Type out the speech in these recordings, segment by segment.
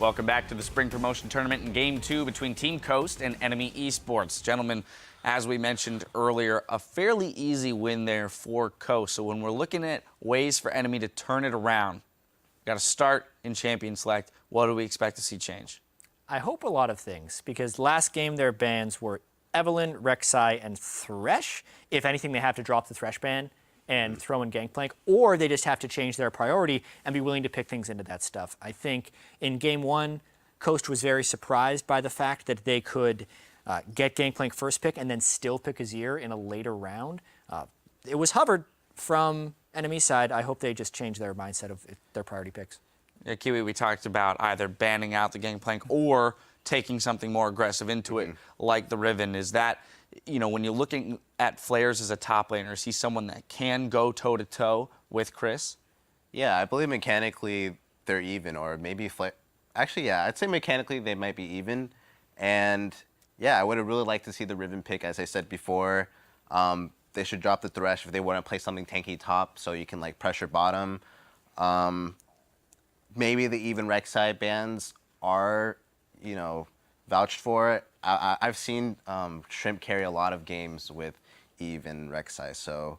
Welcome back to the Spring Promotion Tournament in Game 2 between Team Coast and NME Esports. Gentlemen, as we mentioned earlier, a fairly easy win there for Coast. So when we're looking at ways for NME to turn it around, got to start in Champion Select. What do we expect to see change? I hope a lot of things, because last game their bans were Evelynn, Rek'Sai, and Thresh. If anything, they have to drop the Thresh ban and throw in Gangplank, or they just have to change their priority and be willing to pick things into that stuff. I think in Game 1, Coast was very surprised by the fact that they could get Gangplank first pick and then still pick Azir in a later round. It was hovered from NME side. I hope they just change their mindset of their priority picks. Yeah, Kiwi, we talked about either banning out the Gangplank or taking something more aggressive into it, like the Riven. Is that, you know, when you're looking at Flares as a top laner, is he someone that can go toe-to-toe with Chris? Yeah, I believe mechanically they're even, or maybe actually, yeah, I'd say mechanically they might be even. And yeah, I would have really liked to see the Riven pick, as I said before. They should drop the Thresh if they want to play something tanky top, so you can like pressure bottom. Maybe the even Rek'Sai bans are, you know, vouched for. I've seen Shrimp carry a lot of games with Eve and Rek'Sai, so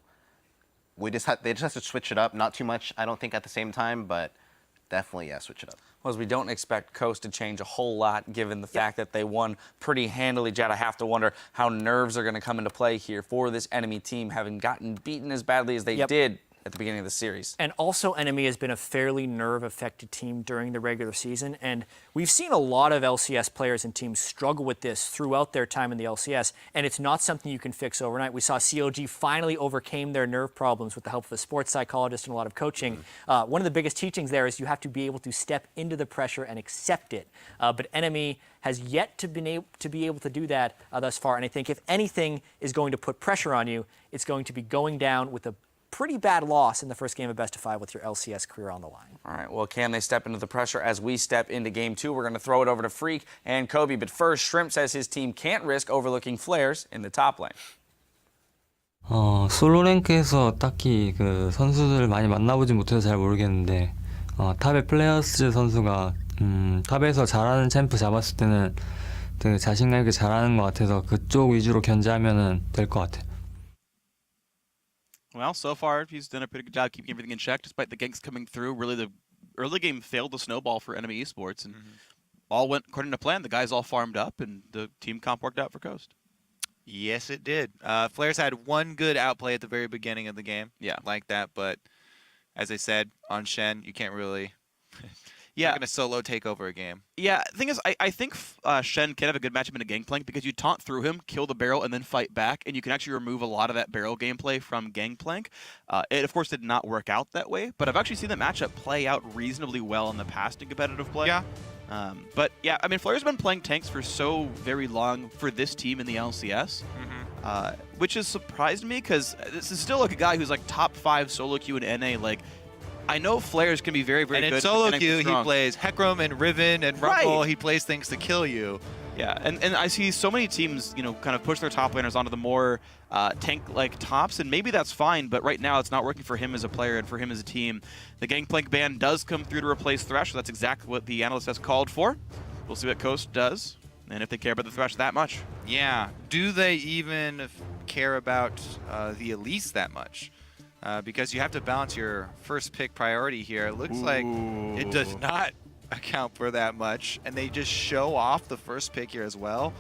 they just have to switch it up. Not too much, I don't think, at the same time, but definitely, yeah, switch it up. Well, as we don't expect Coast to change a whole lot, given the fact that they won pretty handily. Jed, I have to wonder how nerves are going to come into play here for this enemy team, having gotten beaten as badly as they did at the beginning of the series. And also, NME has been a fairly nerve-affected team during the regular season, and we've seen a lot of LCS players and teams struggle with this throughout their time in the LCS, and it's not something you can fix overnight. We saw COG finally overcame their nerve problems with the help of a sports psychologist and a lot of coaching. One of the biggest teachings there is you have to be able to step into the pressure and accept it. But NME has yet to be able to do that thus far, and I think if anything is going to put pressure on you, it's going to be going down with a pretty bad loss in the first game of Best of 5 with your LCS career on the line. All right, well, can they step into the pressure as we step into Game 2? We're going to throw it over to Freak and Kobe, but first, Shrimp says his team can't risk overlooking Flares in the top lane. 솔로 랭크에서 딱히 그 선수들을 많이 만나보지 못해서 잘 모르겠는데 탑의 플레이어스 선수가 탑에서 잘하는 챔프 잡았을 때는 되게 자신감 있게 잘하는 것 같아서 그쪽 위주로 견제하면은 될 것 같아요. Well, so far, he's done a pretty good job keeping everything in check, despite the ganks coming through. Really, the early game failed to snowball for NME Esports, and all went according to plan. The guys all farmed up, and the team comp worked out for Coast. Yes, it did. Flares had one good outplay at the very beginning of the game. Yeah, like that, but as I said, on Shen, you can't really... You're not going to solo take over a game. Yeah, the thing is, I think Shen can have a good matchup in a Gangplank because you taunt through him, kill the barrel, and then fight back, and you can actually remove a lot of that barrel gameplay from Gangplank. It, of course, did not work out that way, but I've actually seen that matchup play out reasonably well in the past in competitive play. Yeah. But yeah, I mean, Flair's been playing tanks for so very long for this team in the LCS, which has surprised me because this is still like a guy who's like top 5 solo queue in NA. Like, I know Flares can be very, very good. And in solo queue, he plays Hecarim and Riven and Rumble. He plays things to kill you. Yeah, and I see so many teams, you know, kind of push their top laners onto the more tank-like tops, and maybe that's fine, but right now it's not working for him as a player and for him as a team. The Gangplank ban does come through to replace Thresh, so that's exactly what the analyst has called for. We'll see what Coast does, and if they care about the Thresh that much. Yeah, do they even care about the Elise that much? Because you have to balance your first pick priority here. It looks like it does not account for that much, and they just show off the first pick here as well.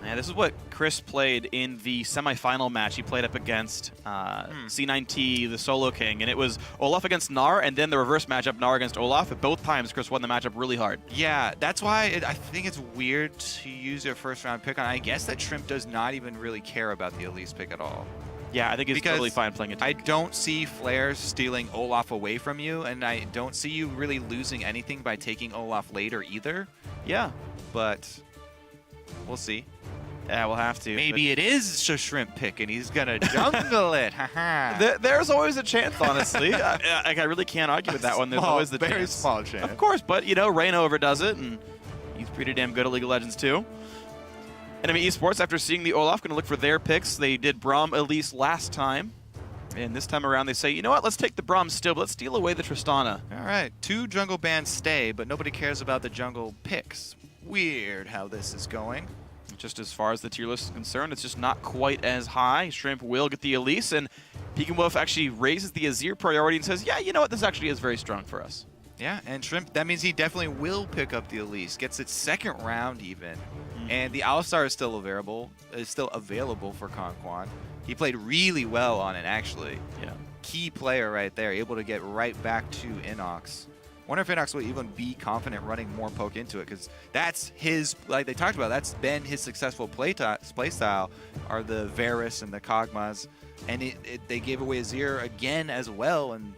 Yeah, this is what Chris played in the semifinal match. He played up against C9T, the Solo King, and it was Olaf against Gnar, and then the reverse matchup, Gnar against Olaf. At both times, Chris won the matchup really hard. Yeah, that's why I think it's weird to use your first round pick on. I guess that Shrimp does not even really care about the Elise pick at all. Yeah, I think he's totally fine playing it. I don't see Flares stealing Olaf away from you, and I don't see you really losing anything by taking Olaf later either. Yeah, but we'll see. Yeah, we'll have to. Maybe it is a Shrimp pick, and he's going to jungle it. There's always a chance, honestly. I really can't argue with that one. There's always the very small chance. Of course, but, you know, Reyna overdoes it, and he's pretty damn good at League of Legends, too. NME Esports, after seeing the Olaf, going to look for their picks. They did Braum Elise last time. And this time around, they say, you know what, let's take the Braum still, but let's steal away the Tristana. All right, 2 jungle bans stay, but nobody cares about the jungle picks. Weird how this is going. Just as far as the tier list is concerned, it's just not quite as high. Shrimp will get the Elise, and Wolf actually raises the Azir priority and says, yeah, you know what, this actually is very strong for us. Yeah, and Shrimp, that means he definitely will pick up the Elise. Gets its 2nd round even. And the Alistar is still available for Conquan. He played really well on it, actually. Yeah. Key player right there, able to get right back to Inox. Wonder if Inox will even be confident running more poke into it, because that's his, like they talked about, that's been his successful play style, are the Varus and the Kog'Maws. And they gave away Azir again as well, and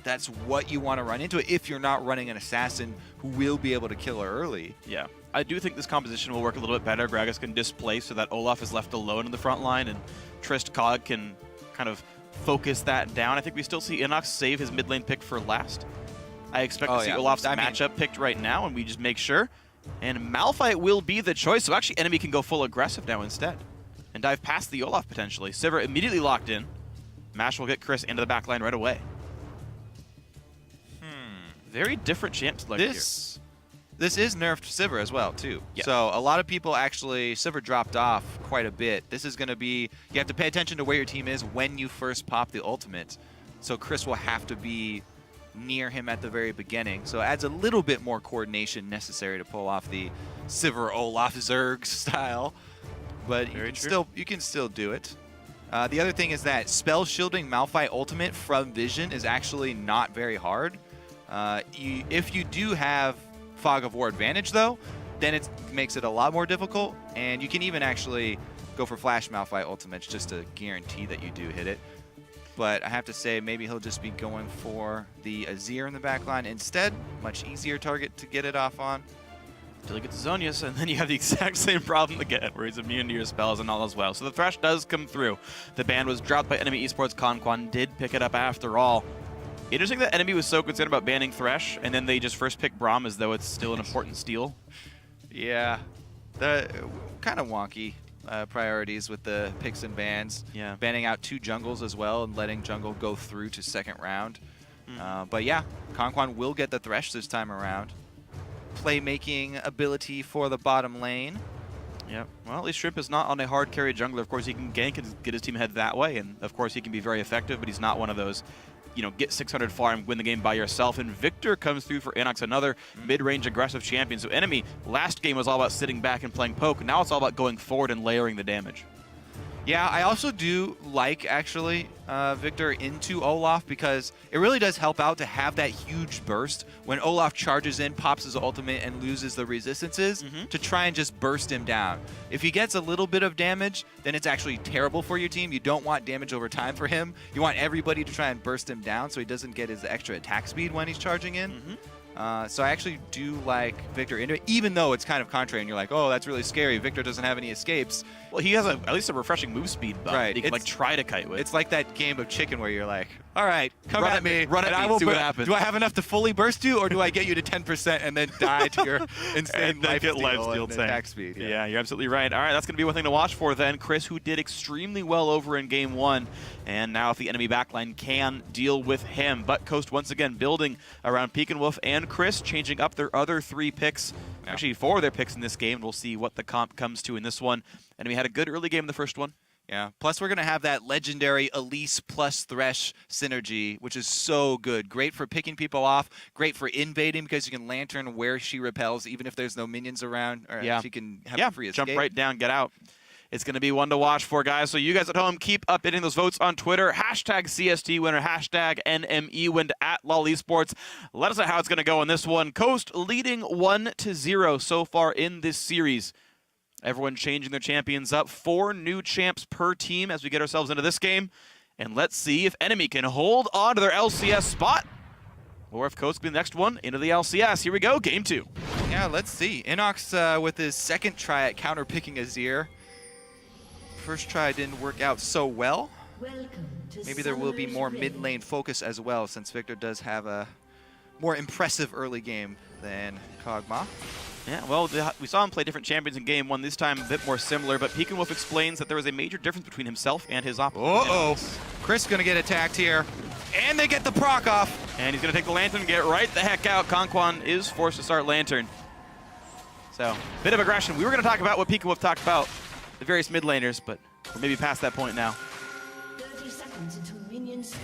that's what you want to run into it if you're not running an assassin who will be able to kill her early. Yeah. I do think this composition will work a little bit better. Gragas can displace so that Olaf is left alone in the front line, and Trist Cog can kind of focus that down. I think we still see Inox save his mid lane pick for last. I expect to see Olaf's matchup picked right now, and we just make sure. And Malphite will be the choice, so actually Enemy can go full aggressive now instead and dive past the Olaf potentially. Sivir immediately locked in. Mash will get Chris into the back line right away. Very different champ select here. This is nerfed Sivir as well, too. Yeah. So a lot of people actually, Sivir dropped off quite a bit. This is going to be, you have to pay attention to where your team is when you first pop the ultimate. So Chris will have to be near him at the very beginning. So it adds a little bit more coordination necessary to pull off the Sivir Olaf Zerg style. But you can still do it. The other thing is that spell shielding Malphite ultimate from Vision is actually not very hard. If you do have Fog of War advantage, though, then it makes it a lot more difficult, and you can even actually go for Flash Malphite ultimates just to guarantee that you do hit it. But I have to say, maybe he'll just be going for the Azir in the backline instead. Much easier target to get it off on. Until he gets Zonius, and then you have the exact same problem again, where he's immune to your spells and all as well. So the Thresh does come through. The ban was dropped by Enemy Esports. Conquan did pick it up after all. Interesting that Enemy was so concerned about banning Thresh, and then they just first pick Braum as though it's still an important steal. Yeah, the kind of wonky priorities with the picks and bans. Yeah. Banning out 2 jungles as well and letting jungle go through to 2nd round. But yeah, Conquan will get the Thresh this time around. Playmaking ability for the bottom lane. Yep. Well, at least Shrimp is not on a hard carry jungler. Of course, he can gank and get his team ahead that way, and of course, he can be very effective, but he's not one of those, you know, get 600 farm, win the game by yourself. And Victor comes through for Inox, another mid-range aggressive champion. So Enemy, last game was all about sitting back and playing poke. Now it's all about going forward and layering the damage. Yeah, I also do like, actually, Victor into Olaf, because it really does help out to have that huge burst when Olaf charges in, pops his ultimate, and loses the resistances to try and just burst him down. If he gets a little bit of damage, then it's actually terrible for your team. You don't want damage over time for him. You want everybody to try and burst him down so he doesn't get his extra attack speed when he's charging in. So I actually do like Victor into it, even though it's kind of contrary and you're like, oh, that's really scary. Victor doesn't have any escapes. Well, he has at least a refreshing move speed buff that he can like try to kite with. It's like that game of chicken where you're like, all right, come Run at me, run at and me, I will see what happens. Do I have enough to fully burst you, or do I get you to 10% and then die to your insane lifesteal and attack speed? Yeah, you're absolutely right. All right, that's going to be one thing to watch for then. Chris, who did extremely well over in Game 1, and now if the enemy backline can deal with him. But Coast once again building around Wolf and Chris, changing up their other 3 picks. Actually, 4 of their picks in this game. We'll see what the comp comes to in this one. And we had a good early game in the first one. Yeah, plus we're going to have that legendary Elise plus Thresh synergy, which is so good. Great for picking people off, great for invading because you can lantern where she repels even if there's no minions around, or she can have a free escape. Jump right down, get out. It's going to be one to watch for, guys. So you guys at home, keep updating those votes on Twitter. Hashtag CST winner, hashtag NME win at LOL Esports. Let us know how it's going to go in this one. Coast leading 1-0 so far in this series. Everyone changing their champions up. 4 new champs per team as we get ourselves into this game. And let's see if Enemy can hold on to their LCS spot, or if Coast can be the next one into the LCS. Here we go, game 2. Yeah, let's see. Inox with his second try at counter-picking Azir. First try didn't work out so well. Maybe there will be more mid-lane focus as well, since Victor does have a more impressive early game than Kog'Maw. Yeah, well, we saw him play different champions in game 1, this time a bit more similar, but Pekin Wolf explains that there was a major difference between himself and his opponent. Uh-oh. Chris going to get attacked here. And they get the proc off. And he's going to take the Lantern and get right the heck out. Konquan is forced to start Lantern. So, bit of aggression. We were going to talk about what Pekin Wolf talked about, the various mid laners, but we're maybe past that point now. 30 seconds until minions spawn.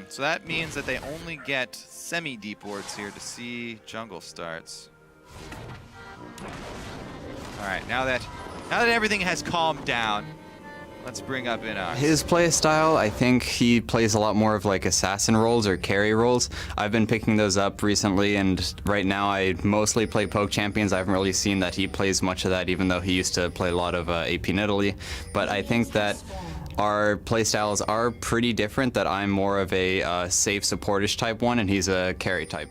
So that means that they only get semi-deep wards here to see jungle starts. All right, now that everything has calmed down, let's bring up Inox. His play style, I think he plays a lot more of like assassin roles or carry roles. I've been picking those up recently, and right now I mostly play poke champions. I haven't really seen that he plays much of that, even though he used to play a lot of AP in Italy. But I think that our playstyles are pretty different, that I'm more of a safe supportish type one, and he's a carry type.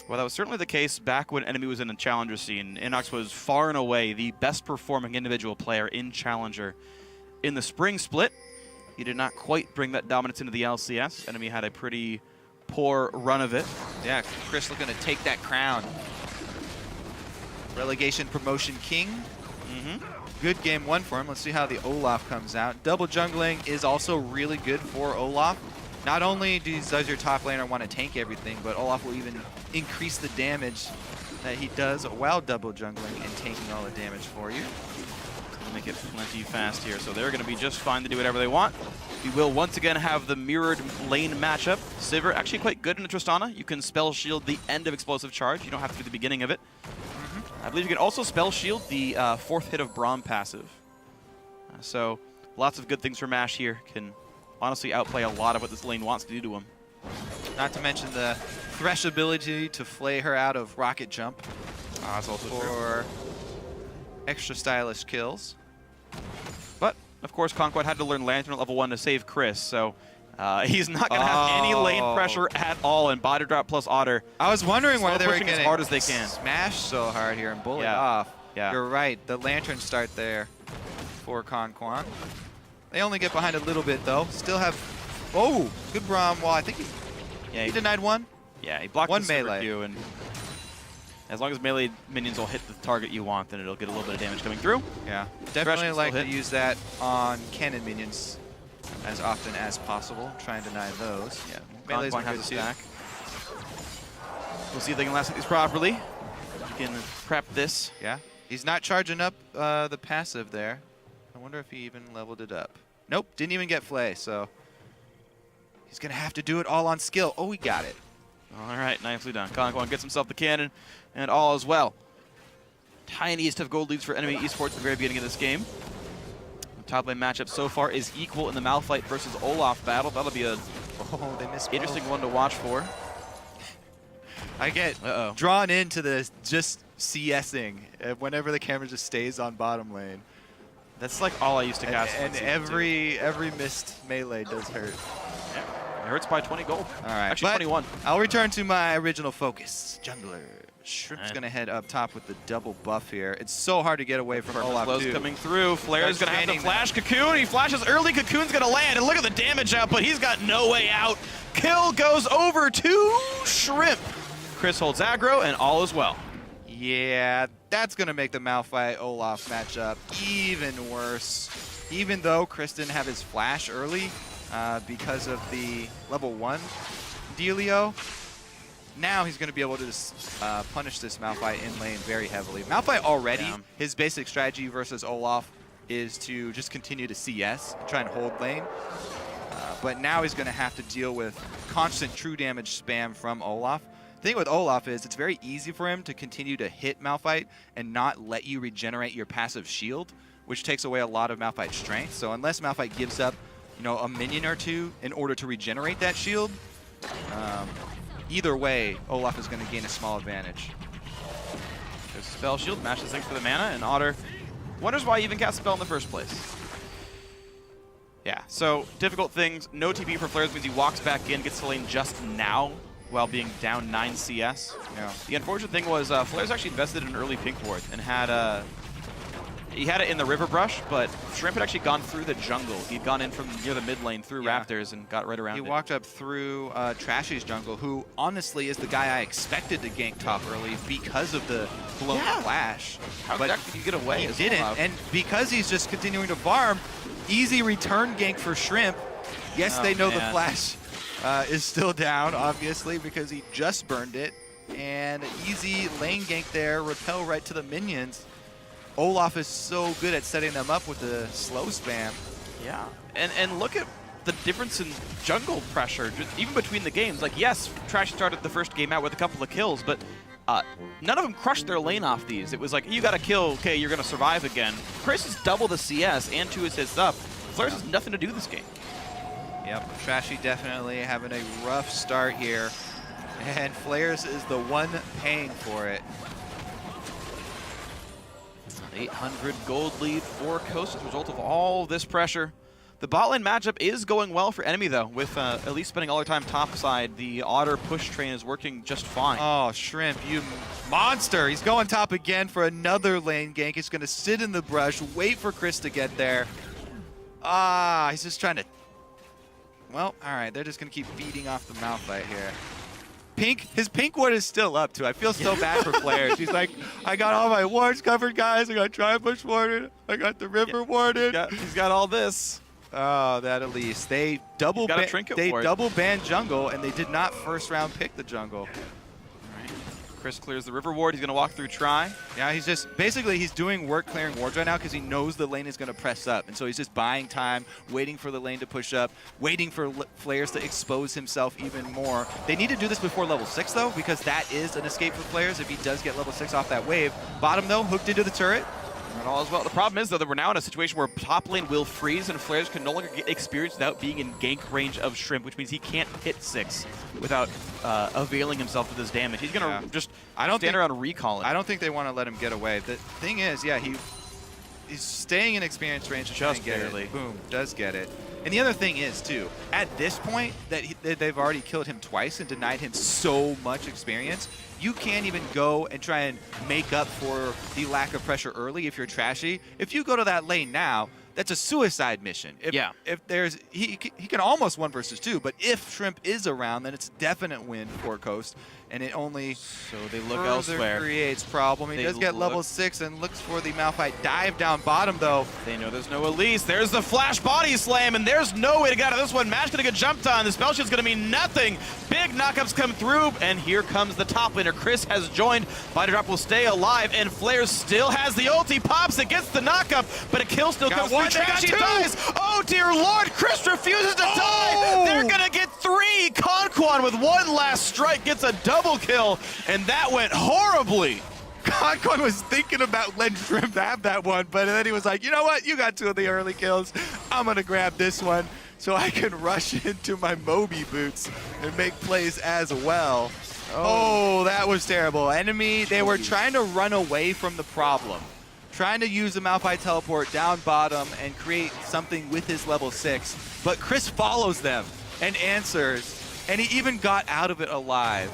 Well, that was certainly the case back when NME was in the Challenger scene. Inox was far and away the best performing individual player in Challenger. In the spring split, he did not quite bring that dominance into the LCS. NME had a pretty poor run of it. Yeah, Chris looking to take that crown. Relegation promotion king. Good game 1 for him. Let's see how the Olaf comes out. Double jungling is also really good for Olaf. Not only does your top laner want to tank everything, but Olaf will even increase the damage that he does while double jungling and taking all the damage for you. Make it plenty fast here, so they're going to be just fine to do whatever they want. We will once again have the mirrored lane matchup. Sivir actually quite good in the Tristana. You can spell shield the end of explosive charge. You don't have to do the beginning of it. I believe you can also spell shield the 4th hit of Braum passive. So lots of good things for MASH here. Can honestly outplay a lot of what this lane wants to do to him. Not to mention the Thresh ability to flay her out of rocket jump That's also true. for extra stylish kills. But, of course, Conquest had to learn Lantern at level 1 to save Chris, so he's not going to have any lane pressure at all, and body drop plus Otter. I was wondering why Slow they were pushing getting as hard as they can. smashed so hard here and bullet Yeah. off. Yeah. You're right. The Lantern start there for Konquan. They only get behind a little bit, though. Still have... Oh, good Braum. Well, I think he denied one. Yeah, he blocked One the Sivir melee. Q, and as long as melee minions will hit the target you want, then it'll get a little bit of damage coming through. Yeah, Thresh definitely can like still to hit. use that on cannon minions as often as possible. Try and deny those. Yeah, Melee's Conquest are has a good too. stack. We'll see if they can last these properly. You can prep this. Yeah, he's not charging up the passive there. I wonder if he even leveled it up. Nope, didn't even get Flay, so he's going to have to do it all on skill. Oh, he got it. All right, nicely done. Konquan gets himself the cannon, and all is well. Tiniest of gold leads for NME Esports at the very beginning of this game. The top lane matchup so far is equal in the Malphite versus Olaf battle. That'll be a Oh, they missed interesting both. one to watch for. I get drawn into this just CSing whenever the camera just stays on bottom lane. That's like all I used to cast. And in Season 2. every missed melee does hurt. Yeah. It hurts by 20 gold. All right, Actually, but 21. I'll return to my original focus, jungler. Shrimp's Alright. gonna head up top with the double buff here. It's so hard to get away from Olaf Flow's too. coming through. Flair's Starts going to have to training flash Cocoon. He flashes early. Cocoon's going to land. And look at the damage output. He's got no way out. Kill goes over to Shrimp. Chris holds aggro, and all is well. Yeah, that's gonna make the Malphite Olaf matchup even worse. Even though Chris didn't have his flash early because of the level 1 dealio, now he's going to be able to just, punish this Malphite in lane very heavily. Malphite already, his basic strategy versus Olaf is to just continue to CS, try and hold lane. But now he's going to have to deal with constant true damage spam from Olaf. The thing with Olaf is it's very easy for him to continue to hit Malphite and not let you regenerate your passive shield, which takes away a lot of Malphite's strength. So unless Malphite gives up, you know, a minion or two in order to regenerate that shield, either way, Olaf is going to gain a small advantage. There's a spell shield. Mashes thanks for the mana, and Otter wonders why he even cast a spell in the first place. Yeah, so difficult things. No TP for Flares means he walks back in, gets to lane just now while being down 9 CS. Yeah. The unfortunate thing was Flares actually invested in an early pink ward and had he had it in the river brush, but Shrimp had actually gone through the jungle. He'd gone in from near the mid lane through Raptors and got right around He it. walked up through Trashy's jungle, who honestly is the guy I expected to gank top early because of the blown flash. How but did you get away? he as didn't, well? and because he's just continuing to farm, easy return gank for Shrimp. Yes, they know the flash is still down, obviously, because he just burned it. And easy lane gank there, repel right to the minions. Olaf is so good at setting them up with the slow spam. Yeah, and look at the difference in jungle pressure, just even between the games. Like, yes, Trash started the first game out with a couple of kills, but none of them crushed their lane off these. It was like, you got a kill, okay, you're going to survive again. Chris is double the CS and 2 assists up. Flares has nothing to do this game. Yep, Trashy definitely having a rough start here. And Flares is the one paying for it. 800 gold lead for Coast as a result of all this pressure. The bot lane matchup is going well for Enemy, though, with at least spending all their time topside. The Otter push train is working just fine. Oh, Shrimp, you monster. He's going top again for another lane gank. He's going to sit in the brush, wait for Chris to get there. Ah, he's just trying to... Well, all right, they're just going to keep beating off the Malphite here. His pink ward is still up, too. I feel so bad for Flares. He's like, I got all my wards covered, guys. I got Tri-Bush warded. I got the River warded. He's got all this. Oh, that Elise. They double banned jungle, and they did not first round pick the jungle. All right. Chris clears the River ward. He's going to walk through Tri. Yeah, he's just, basically, he's doing work clearing wards right now because he knows the lane is going to press up. And so he's just buying time, waiting for the lane to push up, waiting for Flares to expose himself even more. They need to do this before level 6, though, because that is an escape for Flares if he does get level 6 off that wave. Bottom, though, hooked into the turret. And all as well. The problem is, though, that we're now in a situation where top lane will freeze and Flares can no longer get experience without being in gank range of Shrimp, which means he can't hit 6 without availing himself of this damage. He's going to just stand around recalling. I don't think they want to let him get away. The thing is, yeah, he's staying in experience range. Just get barely. It. Boom, does get it. And the other thing is, too, at this point, that they've already killed him twice and denied him so much experience, you can't even go and try and make up for the lack of pressure early if you're Trashy. If you go to that lane now, that's a suicide mission. If there's he can almost 1 versus 2, but if Shrimp is around, then it's a definite win for Coast. And it only they look elsewhere. Creates problem. He does get level 6 and looks for the Malphite dive down bottom, though. They know there's no Elise. There's the flash body slam, and there's no way to get out of this one. Mash gonna get jumped on. The spell shield's gonna mean nothing. Big knockups come through, and here comes the top laner. Chris has joined. Body drop will stay alive, and Flares still has the ult. He pops it, gets the knockup, but a kill still comes through. Trashy dies. Oh dear Lord, Chris refuses to die. They're gonna get 3. Conquan with 1 last strike gets a double kill, and that went horribly. Conquan was thinking about letting Shrimp have that one, but then he was like, you know what? You got 2 of the early kills. I'm going to grab this one so I can rush into my Moby boots and make plays as well. Oh, that was terrible. Enemy, they were trying to run away from the problem. Trying to use the Malphite teleport down bottom and create something with his level 6. But Chris follows them and answers, and he even got out of it alive.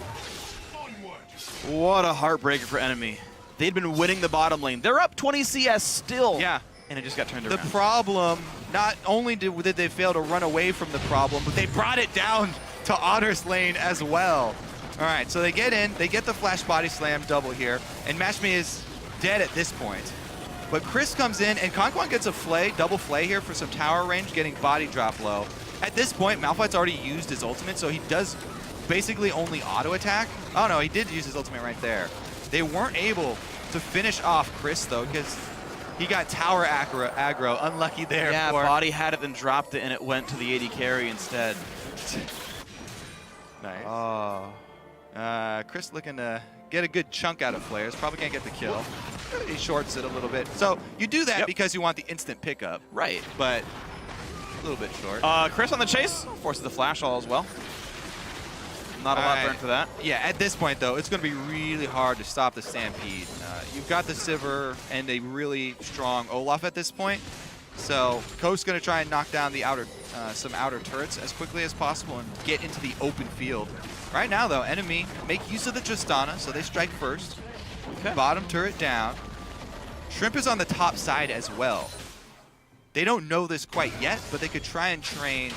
What a heartbreaker for Enemy. They'd been winning the bottom lane. They're up 20 CS still. Yeah. And it just got turned The around. problem, not only did they fail to run away from the problem, but they brought it down to Otter's lane as well. All right, so they get in, they get the flash body slam double here, and Mashme is dead at this point. But Chris comes in, and Conquan gets a double flay here for some tower range, getting body drop low. At this point, Malphite's already used his ultimate, so he does basically only auto attack. Oh no, he did use his ultimate right there. They weren't able to finish off Chris though, because he got tower aggro. Unlucky there. Yeah, body had it, then dropped it, and it went to the AD carry instead. Nice. Oh. Chris looking to get a good chunk out of Flares. Probably can't get the kill. He shorts it a little bit. So you do that because you want the instant pickup. Right. But a little bit short. Chris on the chase. Forces the flash all as well. Not a lot burned for that. Yeah, at this point, though, it's going to be really hard to stop the Stampede. You've got the Sivir and a really strong Olaf at this point. So Coast's going to try and knock down the some outer turrets as quickly as possible and get into the open field. Right now, though, Enemy make use of the Tristana, so they strike first. Okay. Bottom turret down. Shrimp is on the top side as well. They don't know this quite yet, but they could try and train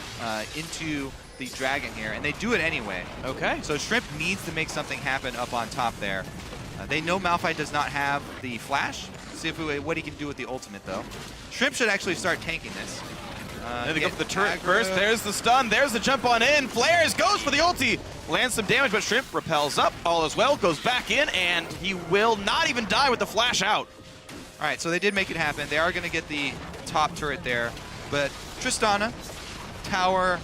into the dragon here, and they do it anyway. Okay. So Shrimp needs to make something happen up on top there. They know Malphite does not have the flash. See what he can do with the ultimate, though. Shrimp should actually start tanking this. There they go for the turret first. There's the stun. There's the jump on in. Flares goes for the ulti. Lands some damage, but Shrimp repels up. All is well. Goes back in, and he will not even die with the flash out. All right, so they did make it happen. They are going to get the top turret there. But Tristana, tower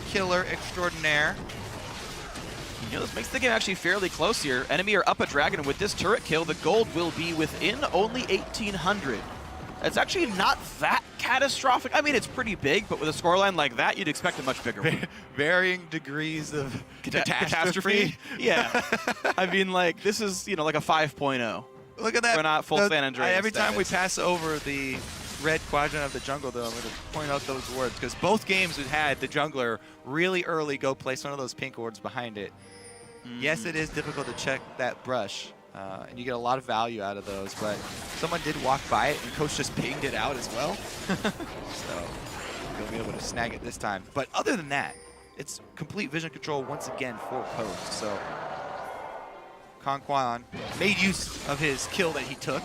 killer extraordinaire. You know, this makes the game actually fairly close here. Enemy are up a dragon, and with this turret kill, the gold will be within only 1,800. It's actually not that catastrophic. I mean, it's pretty big, but with a scoreline like that, you'd expect a much bigger one. Varying degrees of catastrophe. Yeah. I mean, like, this is, you know, like a 5.0. Look at that. We're not full San Andreas Every time we status. pass over the red quadrant of the jungle, though, I'm going to point out those wards, because both games we've had the jungler really early go place one of those pink wards behind it. Yes, it is difficult to check that brush, and you get a lot of value out of those, but someone did walk by it, and Coach just pinged it out as well. So you'll be able to snag it this time. But other than that, it's complete vision control once again for Coach. So Conquan made use of his kill that he took.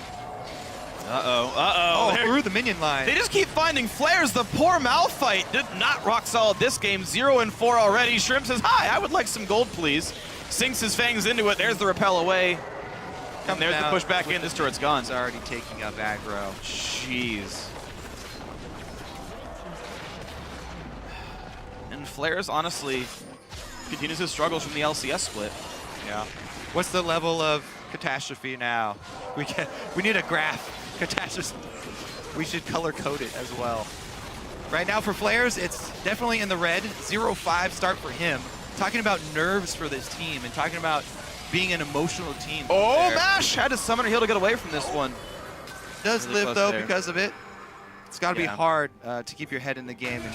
Uh-oh. Through the minion line. They just keep finding flares. The poor Malphite did not rock solid this game. 0-4 already. Shrimp says, hi, I would like some gold, please. Sinks his fangs into it. There's the repel away. And there's the push back in. This turret's gone. It's already taking up aggro. Jeez. And Flares, honestly, continues his struggles from the LCS split. Yeah. What's the level of catastrophe now? We need a graph. Catastrophe. We should color code it as well. Right now for Flares, it's definitely in the red. 0-5 start for him. Talking about nerves for this team and talking about being an emotional team. Oh, there. Mash had to summon a heal to get away from this one. Does Really live close though there. because of it. It's got to be Yeah. hard to keep your head in the game and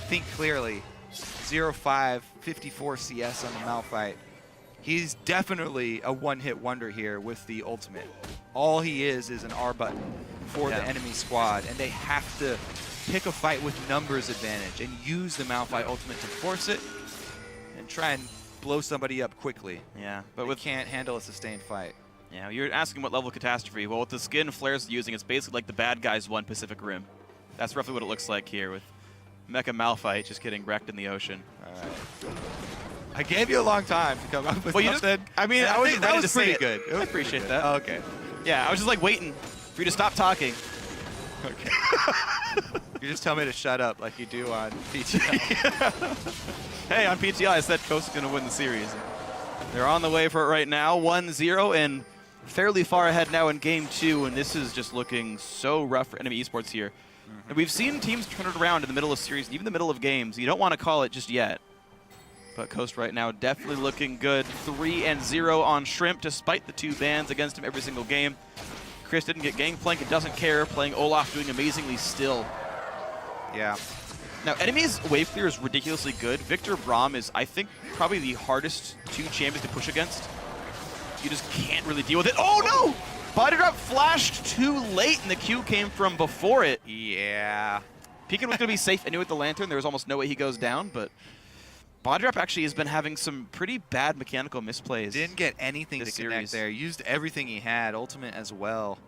think clearly. 0-5, 54 CS on the Malphite. He's definitely a one-hit wonder here with the ultimate. All he is an R button for the enemy squad, and they have to pick a fight with numbers advantage and use the Malphite ultimate to force it and try and blow somebody up quickly. Yeah, But we can't handle a sustained fight. Yeah, you're asking what level of catastrophe. Well, with the skin Flares using, it's basically like the bad guys won Pacific Rim. That's roughly what it looks like here with Mecha Malphite just getting wrecked in the ocean. All right. I gave you a long time to come up with Well, you something. I mean, And I was think ready that to was say pretty it. good. It I was appreciate pretty that. good. Oh, okay. Yeah, I was just like waiting for you to stop talking. Okay. You just tell me to shut up like you do on PTL. Hey, on PTI, I said Coast is going to win the series. They're on the way for it right now, 1-0, and fairly far ahead now in Game 2, and this is just looking so rough for NME Esports here. And we've seen teams turn it around in the middle of series, and even the middle of games. You don't want to call it just yet. But Coast right now definitely looking good. 3-0 on Shrimp, despite the 2 bans against him every single game. Chris didn't get Gangplank and doesn't care, playing Olaf doing amazingly still. Yeah. Now, enemy's wave clear is ridiculously good. Victor Braum is, I think, probably the hardest 2 champions to push against. You just can't really deal with it. Oh, no! Body drop flashed too late, and the Q came from before it. Yeah. Pekin was going to be safe anyway with the Lantern. There was almost no way he goes down, but Body drop actually has been having some pretty bad mechanical misplays. Didn't get anything to this connect series. there. Used everything he had, ultimate as well.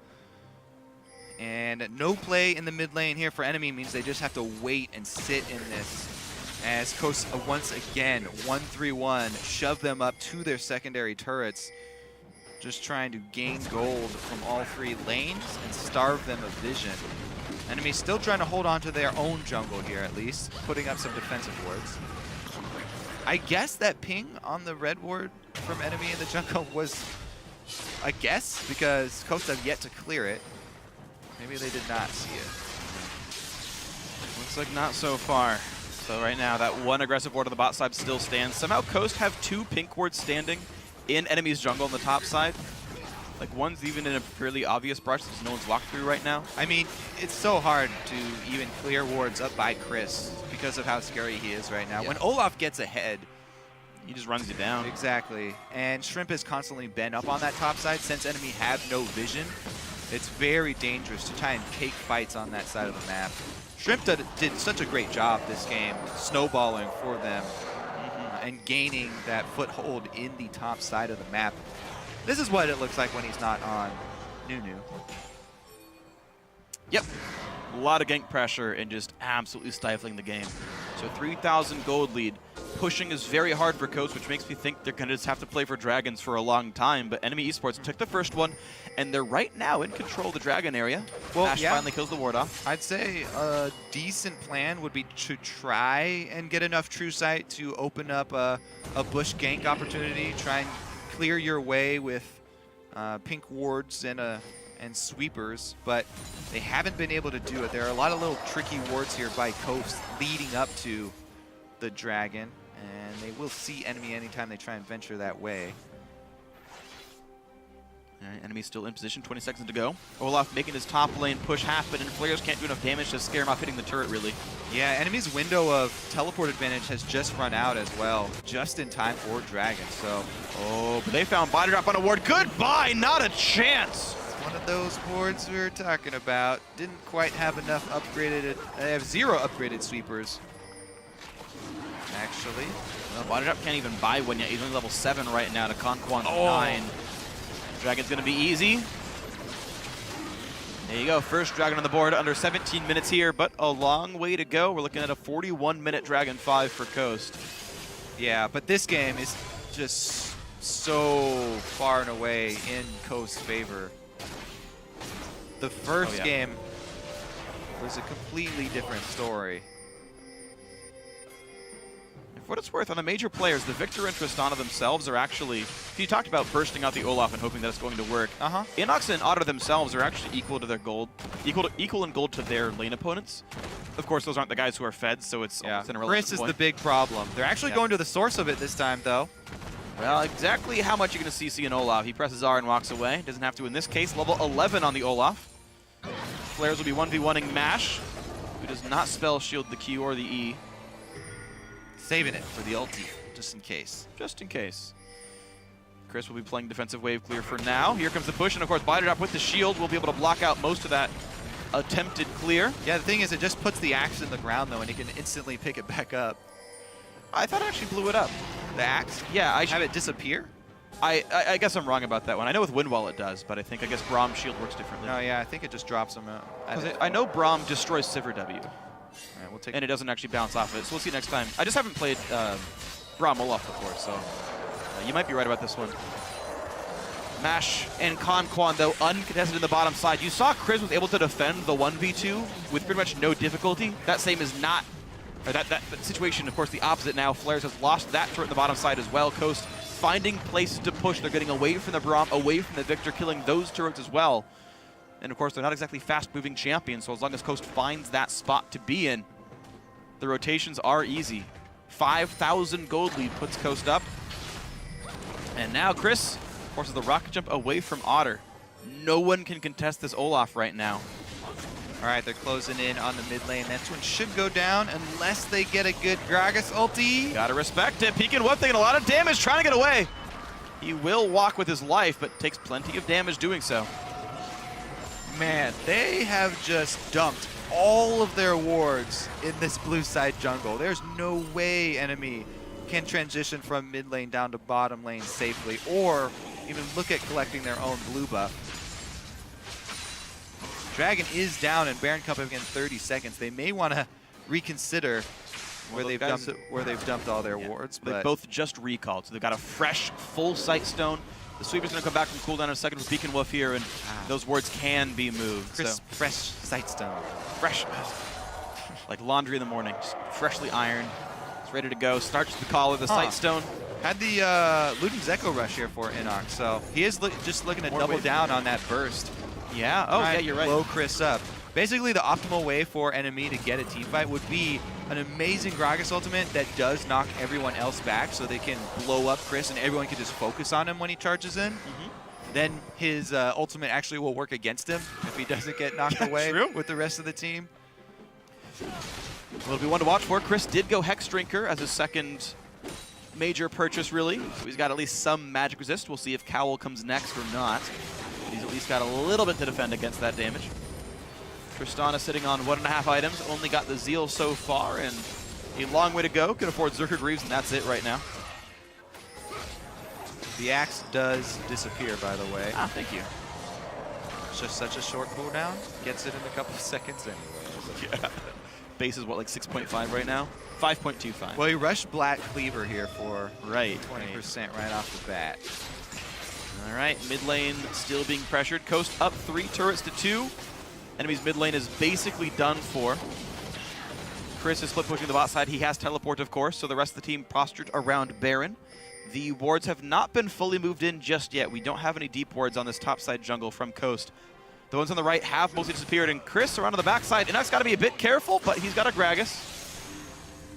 And no play in the mid lane here for enemy means they just have to wait and sit in this. As Coast once again, 1-3-1, shove them up to their secondary turrets. Just trying to gain gold from all 3 lanes and starve them of vision. Enemy still trying to hold on to their own jungle here at least, putting up some defensive wards. I guess that ping on the red ward from enemy in the jungle was a guess because Coast have yet to clear it. Maybe they did not see it. Looks like not so far. So right now, that 1 aggressive ward on the bot side still stands. Somehow Coast have 2 pink wards standing in enemy's jungle on the top side. Like, one's even in a fairly obvious brush that no one's walked through right now. I mean, it's so hard to even clear wards up by Chris because of how scary he is right now. Yeah. When Olaf gets ahead, He just runs you down. exactly, and Shrimp has constantly been up on that top side since enemy have no vision. It's very dangerous to try and take fights on that side of the map. Shrimp did such a great job this game, snowballing for them and gaining that foothold in the top side of the map. This is what it looks like when he's not on Nunu. Yep. A lot of gank pressure and just absolutely stifling the game. So 3,000 gold lead. Pushing is very hard for Coast, which makes me think they're going to just have to play for Dragons for a long time. But NME Esports took the first one, and they're right now in control of the Dragon area. Well, Ash yeah. finally kills the ward off. I'd say a decent plan would be to try and get enough true sight to open up a bush gank opportunity. Try and clear your way with pink wards and sweepers, but they haven't been able to do it. There are a lot of little tricky wards here by Coast leading up to the Dragon, and they will see enemy anytime they try and venture that way. All right, enemy still in position, 20 seconds to go. Olaf making his top lane push happen, and Flares can't do enough damage to scare him off hitting the turret, really. Yeah, enemy's window of teleport advantage has just run out as well, just in time for Dragon, so. Oh, but they found body drop on a ward. Goodbye, not a chance. One of those wards we were talking about. Didn't quite have enough upgraded, they have 0 upgraded sweepers. Actually. Well, body drop can't even buy one yet. He's only level 7 right now to Conquan's 9. Dragon's gonna be easy. There you go, first Dragon on the board, under 17 minutes here, but a long way to go. We're looking at a 41-minute Dragon 5 for Coast. Yeah, but this game is just so far and away in Coast's favor. The first game was a completely different story. For what it's worth, on the major players, the Victor and Tristana themselves are actually, you talked about bursting out the Olaf and hoping that it's going to work. Inox and Otter themselves are actually equal to their gold, equal in gold to their lane opponents. Of course, those aren't the guys who are fed, so it's almost an irrelevant Chris is point. the big problem. They're actually going to the source of it this time, though. Well, exactly how much you're going to see an Olaf. He presses R and walks away. Doesn't have to in this case. Level 11 on the Olaf. Flares will be 1v1ing Mash, who does not spell shield the Q or the E. Saving it for the ulti, just in case. Just in case. Chris will be playing defensive wave clear for now. Here comes the push, and of course, body drop with the shield will be able to block out most of that attempted clear. Yeah, the thing is, it just puts the axe in the ground, though, and he can instantly pick it back up. I thought it actually blew it up. The axe? Yeah, I have it disappear? I guess I'm wrong about that one. I know with Windwall it does, but I guess Braum's shield works differently. No, yeah, I think it just drops him out. I know Braum destroys Sivir W. All right, we'll take and it doesn't actually bounce off it, so we'll see next time. I just haven't played Braum Olaf before, so you might be right about this one. Mash and Conquan, though, uncontested in the bottom side. You saw Chris was able to defend the 1v2 with pretty much no difficulty. That same is not, or that situation, of course, the opposite now. Flares has lost that turret in the bottom side as well. Coast finding places to push. They're getting away from the Braum, away from the Victor, killing those turrets as well. And of course, they're not exactly fast-moving champions, so as long as Coast finds that spot to be in, the rotations are easy. 5,000 gold lead puts Coast up. And now Chris forces the rocket jump away from Otter. No one can contest this Olaf right now. All right, they're closing in on the mid lane. That one should go down unless they get a good Gragas ulti. Gotta respect it. Peeking Whoop taking a lot of damage, trying to get away. He will walk with his life, but takes plenty of damage doing so. Man, they have just dumped all of their wards in this blue side jungle. There's no way enemy can transition from mid lane down to bottom lane safely, or even look at collecting their own blue buff. Dragon is down and Baron Cup again 30 seconds. They may want to reconsider where they've dumped all their wards. They but both just recalled, so they've got a fresh full sight stone. The sweeper's going to come back from cooldown in a second with Beacon Wolf here, and those wards can be moved. Crisp, fresh sightstone. Fresh. Like laundry in the morning. Just freshly ironed. It's ready to go. Starts the collar, the sightstone. Had the Luden's Echo Rush here for Inox, so he is just looking to double down on that burst. Yeah, yeah, you're right. Blow Chris up. Basically, the optimal way for NME to get a team fight would be an amazing Gragas ultimate that does knock everyone else back so they can blow up Chris and everyone can just focus on him when he charges in. Then his ultimate actually will work against him if he doesn't get knocked away with the rest of the team. It'll be one to watch for. Chris did go Hex Drinker as his second major purchase, really. So he's got at least some magic resist. We'll see if Cowl comes next or not. He's at least got a little bit to defend against that damage. Tristana sitting on 1.5 items, only got the Zeal so far, and a long way to go. Can afford Zerker Greaves, and that's it right now. The axe does disappear, by the way. Ah, thank you. It's just such a short cooldown. Gets it in a couple of seconds anyway. Yeah. Base is what, like 6.5 right now? 5.25. Well, he rushed Black Cleaver here for Right. 20% right off the bat. All right, mid lane still being pressured. Coast up 3 turrets to 2. Enemy's mid lane is basically done for. Chris is split pushing the bot side. He has teleport, of course, so the rest of the team postured around Baron. The wards have not been fully moved in just yet. We don't have any deep wards on this top side jungle from Coast. The ones on the right have mostly disappeared, and Chris around on the backside. Inok's got to be a bit careful, but he's got a Gragas.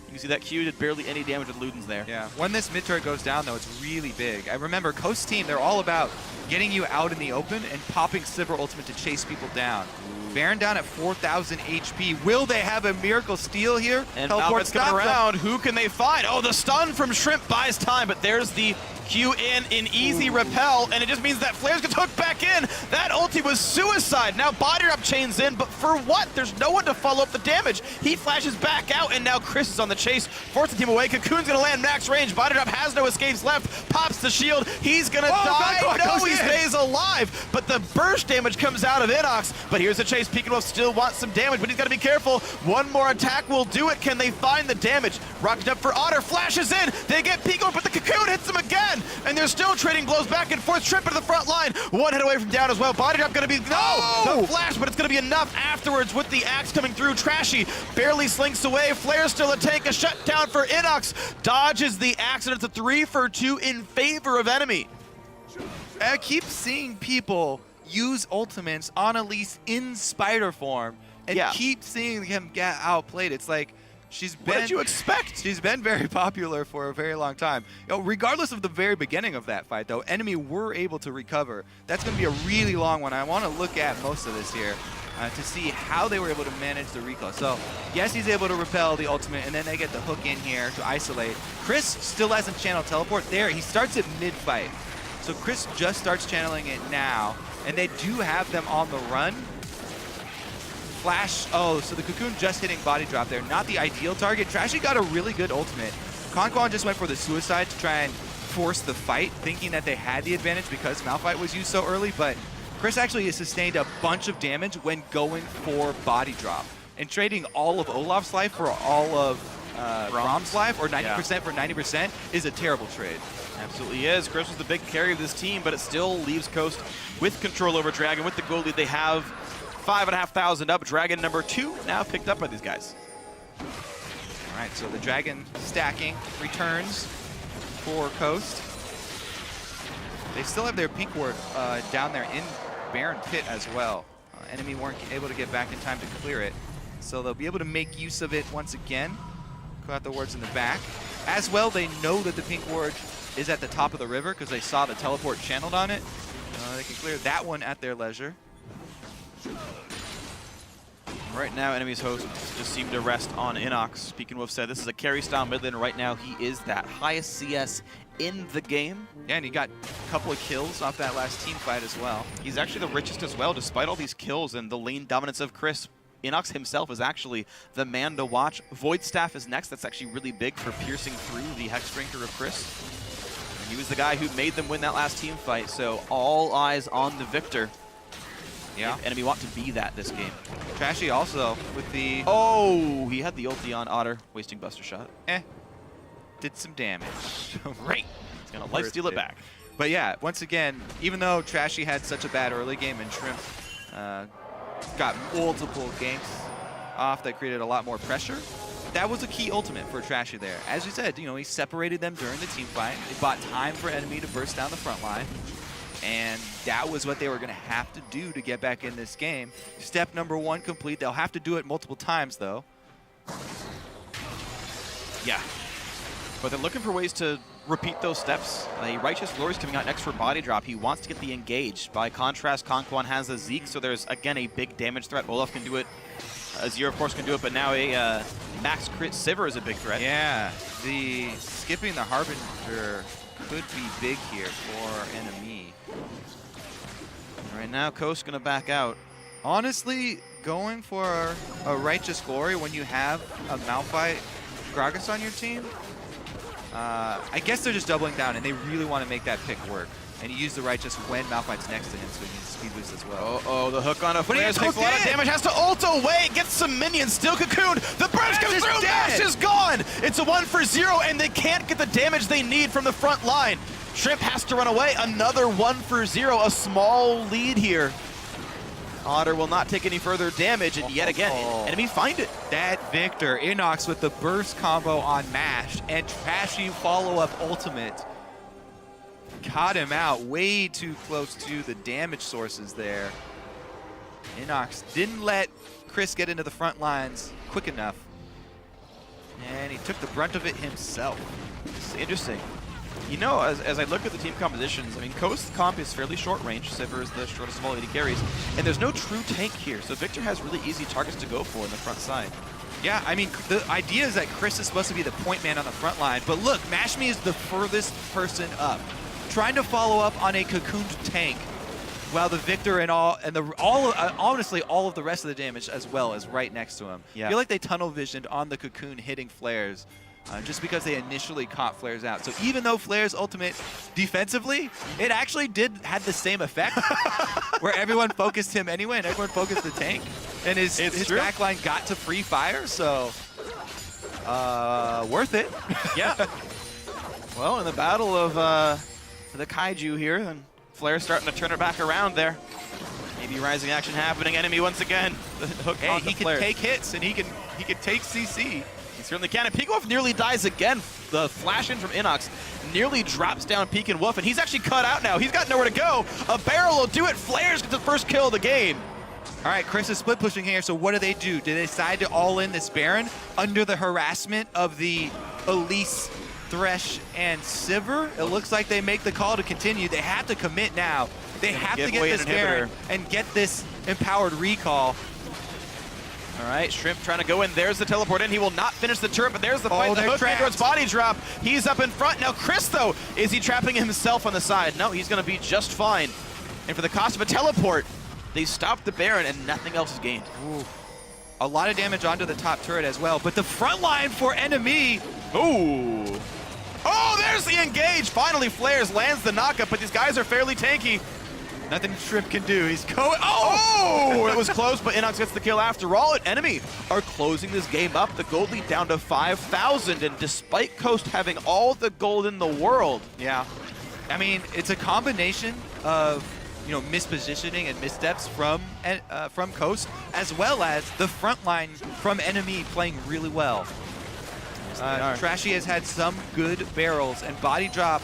You can see that Q did barely any damage with Luden's there. Yeah, when this mid turret goes down, though, it's really big. I remember Coast team, they're all about getting you out in the open and popping Sivir ultimate to chase people down. Baron down at 4,000 HP. Will they have a miracle steal here? And Malphite's coming around. Who can they find? Oh, the stun from Shrimp buys time, but there's the Q in easy repel, and it just means that Flares gets hooked back in. That ulti was suicide. Now Body Drop chains in, but for what? There's no one to follow up the damage. He flashes back out, and now Chris is on the chase. Force the team away. Cocoon's gonna land max range. Body Drop has no escapes left. Pops the shield. He's gonna die. No, he stays alive, but the burst damage comes out of Inox. But here's the chase. Peek Wolf still wants some damage, but he's gotta be careful. One more attack will do it. Can they find the damage? Rocket up for Otter. Flashes in. They get Peek Wolf, but the Cocoon hits him again. And they're still trading blows back and forth. Shrimp into the front line. One hit away from down as well. Body Drop gonna be, no! The flash, but it's gonna be enough afterwards with the axe coming through. Trashy barely slinks away. Flare's still a tank. A shutdown for Inox. Dodges the axe, and it's a 3 for 2 in favor of enemy. I keep seeing people use ultimates on Elise in spider form and keep seeing him get outplayed. It's like, What did you expect? She's been very popular for a very long time. You know, regardless of the very beginning of that fight, though, enemy were able to recover. That's going to be a really long one. I want to look at most of this here to see how they were able to manage the recall. So, yes, he's able to repel the ultimate, and then they get the hook in here to isolate. Chris still hasn't channeled teleport. There, he starts it mid-fight. So Chris just starts channeling it now, and they do have them on the run. Flash, oh, so the Cocoon just hitting Body Drop there. Not the ideal target. Trashy got a really good ultimate. Conquan just went for the suicide to try and force the fight, thinking that they had the advantage because Malphite was used so early, but Chris actually has sustained a bunch of damage when going for Body Drop. And trading all of Olaf's life for all of Brahm's life, or 90% for 90%, is a terrible trade. Absolutely is. Chris was the big carry of this team, but it still leaves Coast with control over Dragon. With the goal lead, they have 5,500 up. Dragon number 2 now picked up by these guys. All right, so the Dragon stacking returns for Coast. They still have their pink ward down there in Baron Pit as well. Enemy weren't able to get back in time to clear it, so they'll be able to make use of it once again. Go out the wards in the back. As well, they know that the pink ward is at the top of the river because they saw the teleport channeled on it. They can clear that one at their leisure. Right now, enemy's host just seem to rest on Inox. Speaking Wolf said this is a carry style mid lane. Right now, he is that highest CS in the game. Yeah, and he got a couple of kills off that last team fight as well. He's actually the richest as well, despite all these kills and the lane dominance of Chris. Inox himself is actually the man to watch. Void Staff is next. That's actually really big for piercing through the Hex Drinker of Chris. And he was the guy who made them win that last team fight, so all eyes on the victor. Yeah. If enemy want to be that this game. Trashy also with the... Oh, he had the ulti on Otter, wasting Buster Shot. Did some damage. Great. He's going to lifesteal it back. But yeah, once again, even though Trashy had such a bad early game and Shrimp got multiple ganks off that created a lot more pressure, that was a key ultimate for Trashy there. As you said, you know, he separated them during the team fight. It bought time for enemy to burst down the front line. And that was what they were going to have to do to get back in this game. Step number 1 complete. They'll have to do it multiple times, though. Yeah. But they're looking for ways to repeat those steps. Righteous Glory is coming out next for Body Drop. He wants to get the engaged. By contrast, Conquan has a Zeke, so there's, again, a big damage threat. Olaf can do it. Azir, of course, can do it, but now a max crit Sivir is a big threat. Yeah. The skipping the Harbinger could be big here for NME. Right now, Coast gonna back out. Honestly, going for a Righteous Glory when you have a Malphite Gragas on your team, I guess they're just doubling down, and they really want to make that pick work. And you use the Righteous when Malphite's next to him, so he needs speed boost as well. Oh, the hook on a flare gets takes a lot of hooked in. damage, has to ult away, gets some minions, still cocooned. The burst comes is through, dead. Mash is gone. It's a 1-for-0, and they can't get the damage they need from the front line. Shrimp has to run away, another 1-for-0, a small lead here. Otter will not take any further damage, and yet again, enemy find it. That Victor, Inox with the burst combo on Mash, and trashy follow-up ultimate. Caught him out way too close to the damage sources there. Inox didn't let Chris get into the front lines quick enough. And he took the brunt of it himself. It's interesting. You know, as I look at the team compositions, I mean, Coast comp is fairly short range. Sivir is the shortest of all AD carries. And there's no true tank here, so Victor has really easy targets to go for in the front side. Yeah, I mean, the idea is that Chris is supposed to be the point man on the front line, but look, Mashme is the furthest person up, trying to follow up on a cocooned tank, while the Victor and honestly, all of the rest of the damage as well is right next to him. Yeah. I feel like they tunnel visioned on the cocoon hitting flares. Just because they initially caught flares out. So even though flares ultimate defensively, it actually had the same effect where everyone focused him anyway and everyone focused the tank. And his backline got to free fire, so worth it. Yeah. Well, in the battle of the Kaiju here, and Flair's starting to turn it back around there. Maybe rising action happening. Enemy once again. The hook Hey, he can take hits and he can take CC. He certainly can. And Peak Wolf nearly dies again. The flash in from Inox nearly drops down Peak and Wolf, and he's actually cut out now. He's got nowhere to go. A barrel will do it. Flares get the first kill of the game. All right, Chris is split pushing here, so what do? Do they decide to all in this Baron under the harassment of the Elise, Thresh, and Sivir? It looks like they make the call to continue. They have to commit now. They have to get this Baron and get this empowered recall. All right, Shrimp trying to go in. There's the teleport in. He will not finish the turret, but there's the fight. The hook towards body drop. He's up in front. Now Chris, though, is he trapping himself on the side? No, he's going to be just fine. And for the cost of a teleport, they stop the Baron and nothing else is gained. Ooh. A lot of damage onto the top turret as well, but the front line for NME. Ooh. Oh, there's the engage. Finally, Flares lands the knockup, but these guys are fairly tanky. Nothing Shrimp can do. He's going. Oh! It was close, but Inox gets the kill after all. And Enemy are closing this game up. The gold lead down to 5,000, and despite Coast having all the gold in the world. Yeah. I mean, it's a combination of, you know, mispositioning and missteps from Coast, as well as the front line from NME playing really well. Trashy has had some good barrels and body drop.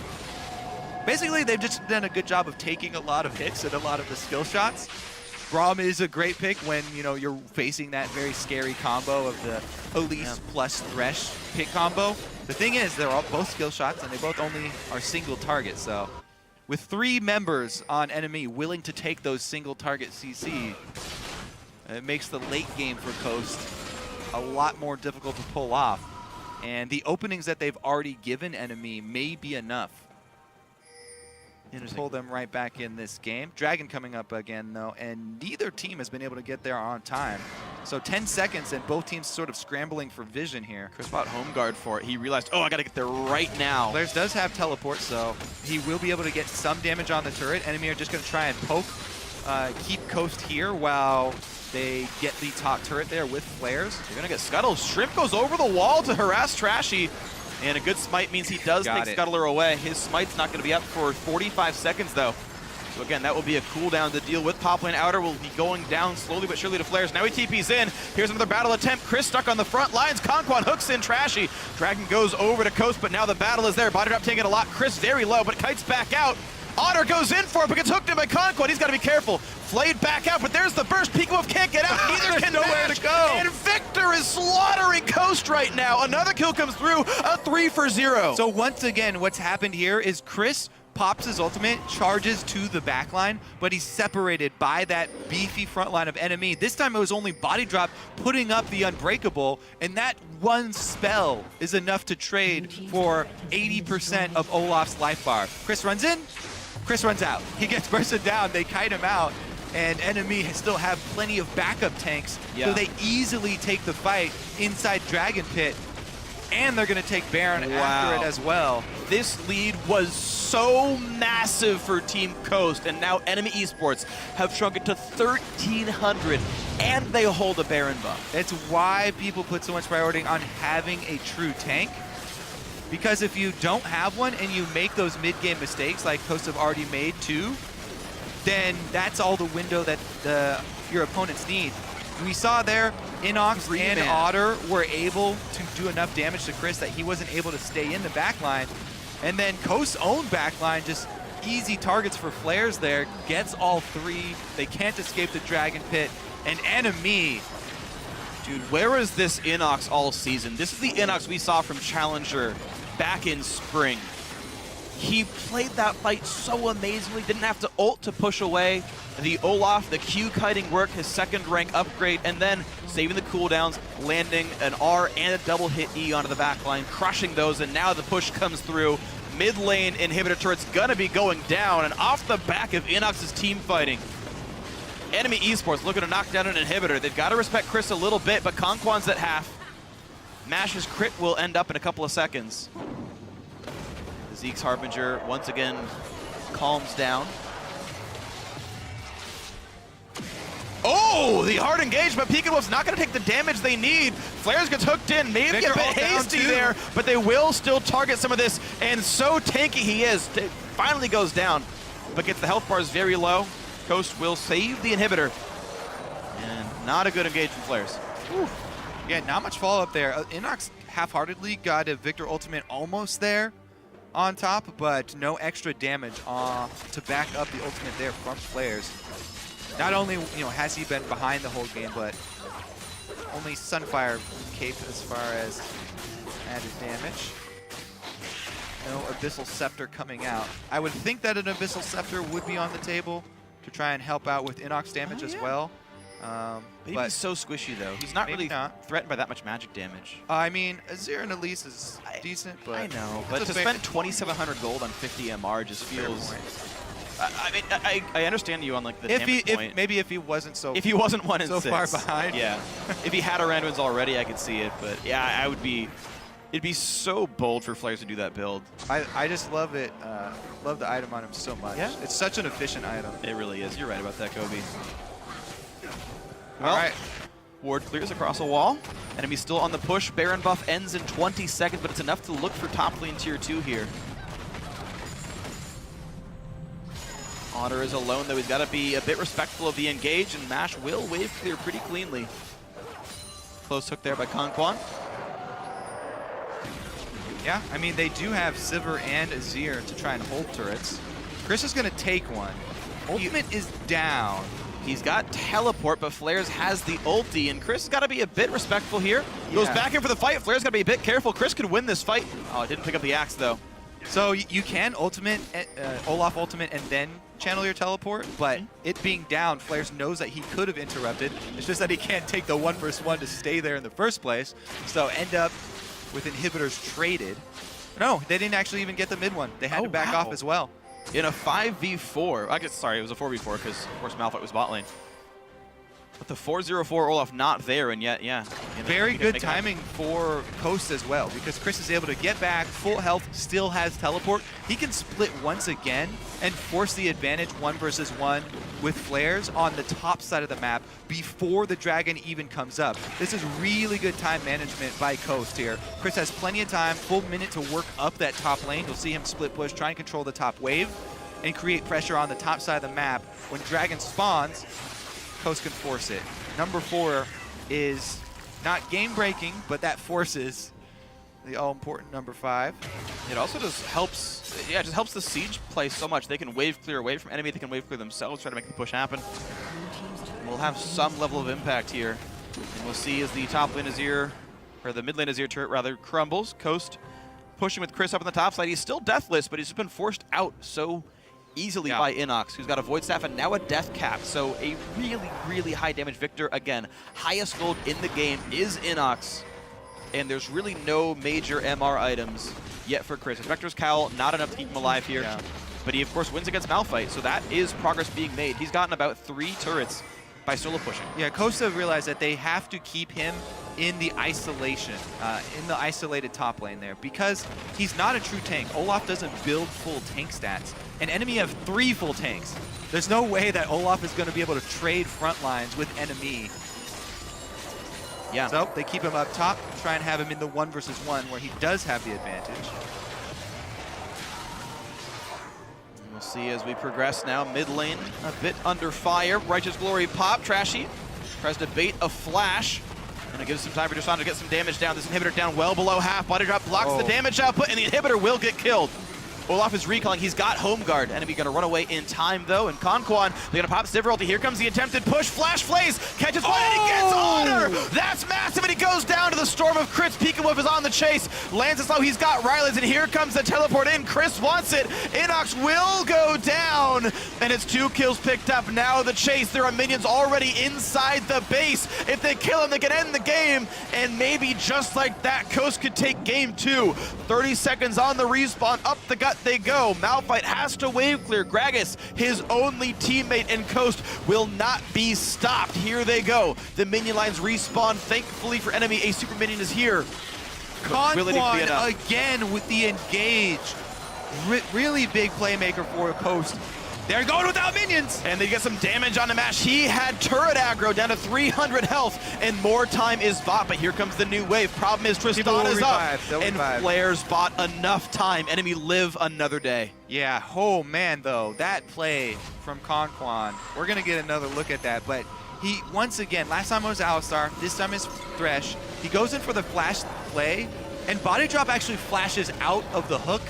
Basically, they've just done a good job of taking a lot of hits and a lot of the skill shots. Braum is a great pick when, you know, you're facing that very scary combo of the Elise plus Thresh pick combo. The thing is, they're all both skill shots, and they both only are single targets. So with 3 members on NME willing to take those single target CC, it makes the late game for Coast a lot more difficult to pull off. And the openings that they've already given NME may be enough to pull them right back in this game. Dragon coming up again, though, and neither team has been able to get there on time. So 10 seconds, and both teams sort of scrambling for vision here. Chris bought home guard for it. He realized, oh, I got to get there right now. Flares does have teleport, so he will be able to get some damage on the turret. Enemy are just going to try and poke, keep Coast here while they get the top turret there with Flares. You're going to get Scuttle. Shrimp goes over the wall to harass Trashy. And a good smite means he does take Scuttler away. His smite's not going to be up for 45 seconds, though. So again, that will be a cooldown to deal with. Top lane Outer will be going down slowly but surely to Flares. Now he TP's in. Here's another battle attempt. Chris stuck on the front lines. Conquan hooks in Trashy. Dragon goes over to Coast, but now the battle is there. Body drop taking a lot. Chris very low, but kites back out. Otter goes in for it, but gets hooked in by Conquan. He's got to be careful. Flayed back out, but there's the burst. Peak Wolf can't get out. Neither can nowhere to go. And Victor is slaughtering Coast right now. Another kill comes through. A 3-for-0. So once again, what's happened here is Chris pops his ultimate, charges to the backline, but he's separated by that beefy front line of NME. This time it was only body drop putting up the unbreakable, and that one spell is enough to trade for 80% of Olaf's life bar. Chris runs in, Chris runs out. He gets bursted down. They kite him out. And NME still have plenty of backup tanks. So they easily take the fight inside Dragon Pit. And they're going to take Baron after it as well. This lead was so massive for Team Coast, and now NME Esports have shrunk it to 1,300, and they hold a Baron buff. It's why people put so much priority on having a true tank. Because if you don't have one and you make those mid-game mistakes like Coast have already made too, then that's all the window that your opponents need. We saw there, Inox and Otter were able to do enough damage to Chris that he wasn't able to stay in the backline. And then Coast's own backline, just easy targets for flares there, gets all three. They can't escape the Dragon Pit. And NME, dude, where was this Inox all season? This is the Inox we saw from Challenger back in spring. He played that fight so amazingly, didn't have to ult to push away the Olaf, the Q kiting work, his second rank upgrade, and then saving the cooldowns, landing an R and a double hit E onto the backline, crushing those, and now the push comes through. Mid lane inhibitor turret's gonna be going down, and off the back of Inox's team fighting, NME Esports looking to knock down an inhibitor. They've got to respect Chris a little bit, but Conquan's at half. Mash's crit will end up in a couple of seconds. Zeke's Harbinger once again calms down. Oh, the hard engagement. Peek and Wolf's not going to take the damage they need. Flares gets hooked in, maybe Victor a bit ult down hasty too. there, but they will still target some of this, and so tanky he is. It finally goes down, but gets the health bars very low. Coast will save the inhibitor, and not a good engage from Flares. Whew. Yeah, not much follow-up there. Inox half-heartedly got a Victor ultimate almost there on top, but no extra damage to back up the ultimate there from Flares. Not only has he been behind the whole game, but only Sunfire caped as far as added damage. No Abyssal Scepter coming out. I would think that an Abyssal Scepter would be on the table to try and help out with Inox damage as well. But he's so squishy though. He's not really threatened by that much magic damage. I mean, Azir and Elise is decent, but I know, but to spend 2,700 gold on 50 MR just feels. I mean, I understand you on like the damage point. Maybe if he wasn't so. If he wasn't 1 in 6. So far behind. Yeah. If he had a Randuin's already, I could see it. But yeah, I would be. It'd be so bold for Flares to do that build. I just love it. Love the item on him so much. Yeah. It's such an efficient item. It really is. You're right about that, Kobe. Well, all right. Ward clears across a wall. Enemy still on the push. Baron buff ends in 20 seconds, but it's enough to look for top lane tier 2 here. Otter is alone, though. He's got to be a bit respectful of the engage, and Mash will wave clear pretty cleanly. Close hook there by Conquan. Yeah, I mean, they do have Sivir and Azir to try and hold turrets. Chris is going to take one. Ultimate is down. He's got teleport, but Flares has the ulti, and Chris has got to be a bit respectful here. Goes back in for the fight. Flares got to be a bit careful. Chris could win this fight. Oh, didn't pick up the axe, though. So you can ultimate, Olaf ultimate, and then channel your teleport, but it being down, Flares knows that he could have interrupted. It's just that he can't take the 1 versus 1 to stay there in the first place. So end up with inhibitors traded. No, they didn't actually even get the mid one. They had to back off as well. In a 5v4, I guess, sorry, it was a 4v4 because, of course, Malphite was bot lane. But the 4-0-4 Olaf not there, and yet, yeah. Very good timing for Coast as well, because Chris is able to get back, full health, still has teleport. He can split once again and force the advantage 1 versus 1 with Flares on the top side of the map before the dragon even comes up. This is really good time management by Coast here. Chris has plenty of time, full minute to work up that top lane. You'll see him split push, try and control the top wave, and create pressure on the top side of the map. When dragon spawns, Coast can force it. Number 4 is not game-breaking, but that forces the all-important number 5. It also just helps, yeah, it just helps the siege play so much. They can wave clear away from enemy, they can wave clear themselves, try to make the push happen. We'll have some level of impact here. And we'll see as the top lane Azir, or the mid lane Azir turret rather, crumbles. Coast pushing with Chris up on the top side. He's still deathless, but he's just been forced out so easily by Inox, who's got a Void Staff and now a Death Cap. So a really, really high damage Victor. Again, highest gold in the game is Inox. And there's really no major MR items yet for Chris. Spectre's Cowl, not enough to keep him alive here. Yeah. but he of course wins against Malphite, so that is progress being made. He's gotten about 3 turrets by solo pushing. Yeah, Costa realized that they have to keep him in the isolation, in the isolated top lane there, because he's not a true tank. Olaf doesn't build full tank stats, and enemy have 3 full tanks. There's no way that Olaf is going to be able to trade front lines with NME. Yeah. So they keep him up top, try and have him in the 1 versus 1 where he does have the advantage. We'll see as we progress now. Mid lane a bit under fire. Righteous Glory pop. Trashy tries to bait a flash. And it gives some time for Dusan to get some damage down. This inhibitor down well below half. Body drop blocks the damage output, and the inhibitor will get killed. Olaf is recalling. He's got home guard. Enemy going to run away in time, though. And Conquan, they're going to pop Sivir ulti. Here comes the attempted push. Flash Flaze catches one, and he gets Honor. That's massive, and he goes down to the storm of crits. Peekawolf is on the chase. Lands it slow. He's got Rylands, and here comes the teleport in. Chris wants it. Inox will go down, and it's 2 kills picked up. Now the chase. There are minions already inside the base. If they kill him, they can end the game. And maybe just like that, Coast could take game 2. 30 seconds on the respawn. Up the gut they go. Malphite has to wave clear. Gragas, his only teammate, and Coast will not be stopped. Here they go. The minion lines respawn. Thankfully for enemy, a super minion is here. Conquan again with the engage. Really big playmaker for Coast. They're going without minions! And they get some damage on the Mash. He had turret aggro down to 300 health, and more time is bought, but here comes the new wave. Problem is Tristan is up, and Flair's bought enough time. Enemy live another day. Yeah, oh man though, that play from Conquan, we're gonna get another look at that, but he, once again, last time it was Alistar, this time it's Thresh. He goes in for the flash play, and Body Drop actually flashes out of the hook,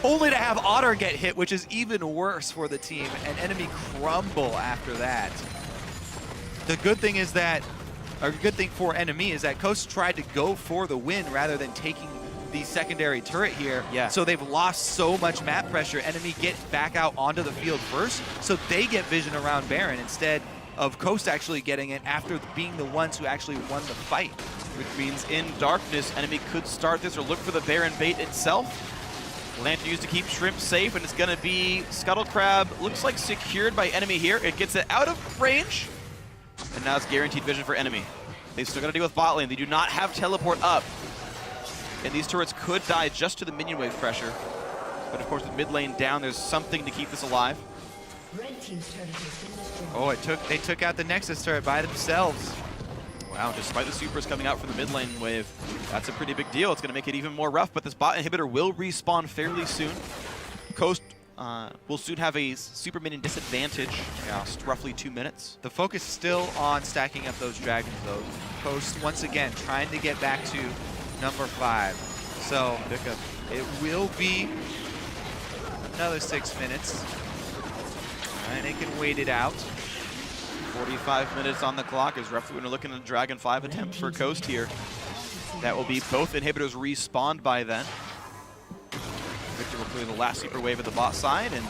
only to have Otter get hit, which is even worse for the team, and enemy crumble after that. The good thing is that, or good thing for enemy is that Coast tried to go for the win rather than taking the secondary turret here. Yeah. So they've lost so much map pressure. Enemy get back out onto the field first, so they get vision around Baron instead of Coast actually getting it after being the ones who actually won the fight. Which means in darkness, enemy could start this or look for the Baron bait itself. Lantern used to keep Shrimp safe, and it's going to be Scuttle Crab. Looks like secured by enemy here. It gets it out of range, and now it's guaranteed vision for enemy. They've still got to deal with bot lane. They do not have teleport up, and these turrets could die just to the minion wave pressure. But of course, with mid lane down, there's something to keep this alive. Red team's turret has been destroyed. Oh, they took out the Nexus turret by themselves. Wow, despite the supers coming out from the mid lane wave, that's a pretty big deal. It's going to make it even more rough, but this bot inhibitor will respawn fairly soon. Coast will soon have a super minion disadvantage, roughly 2 minutes. The focus still on stacking up those dragons, though. Coast, once again, trying to get back to number 5. So it will be another 6 minutes, and they can wait it out. 45 minutes on the clock is roughly when we're looking at a Dragon 5 attempt for Coast here. That will be both inhibitors respawned by then. Victor will clear the last super wave at the bot side, and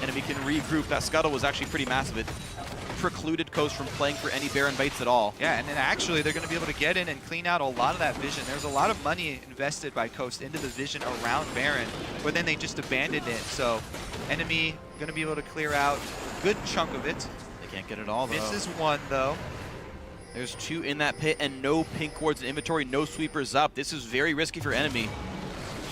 enemy can regroup. That scuttle was actually pretty massive. It precluded Coast from playing for any Baron baits at all. Yeah, and then actually they're going to be able to get in and clean out a lot of that vision. There's a lot of money invested by Coast into the vision around Baron, but then they just abandoned it. So enemy going to be able to clear out a good chunk of it. Can't get it all, though. Misses one, though. There's 2 in that pit and no pink wards in inventory, no sweepers up. This is very risky for enemy.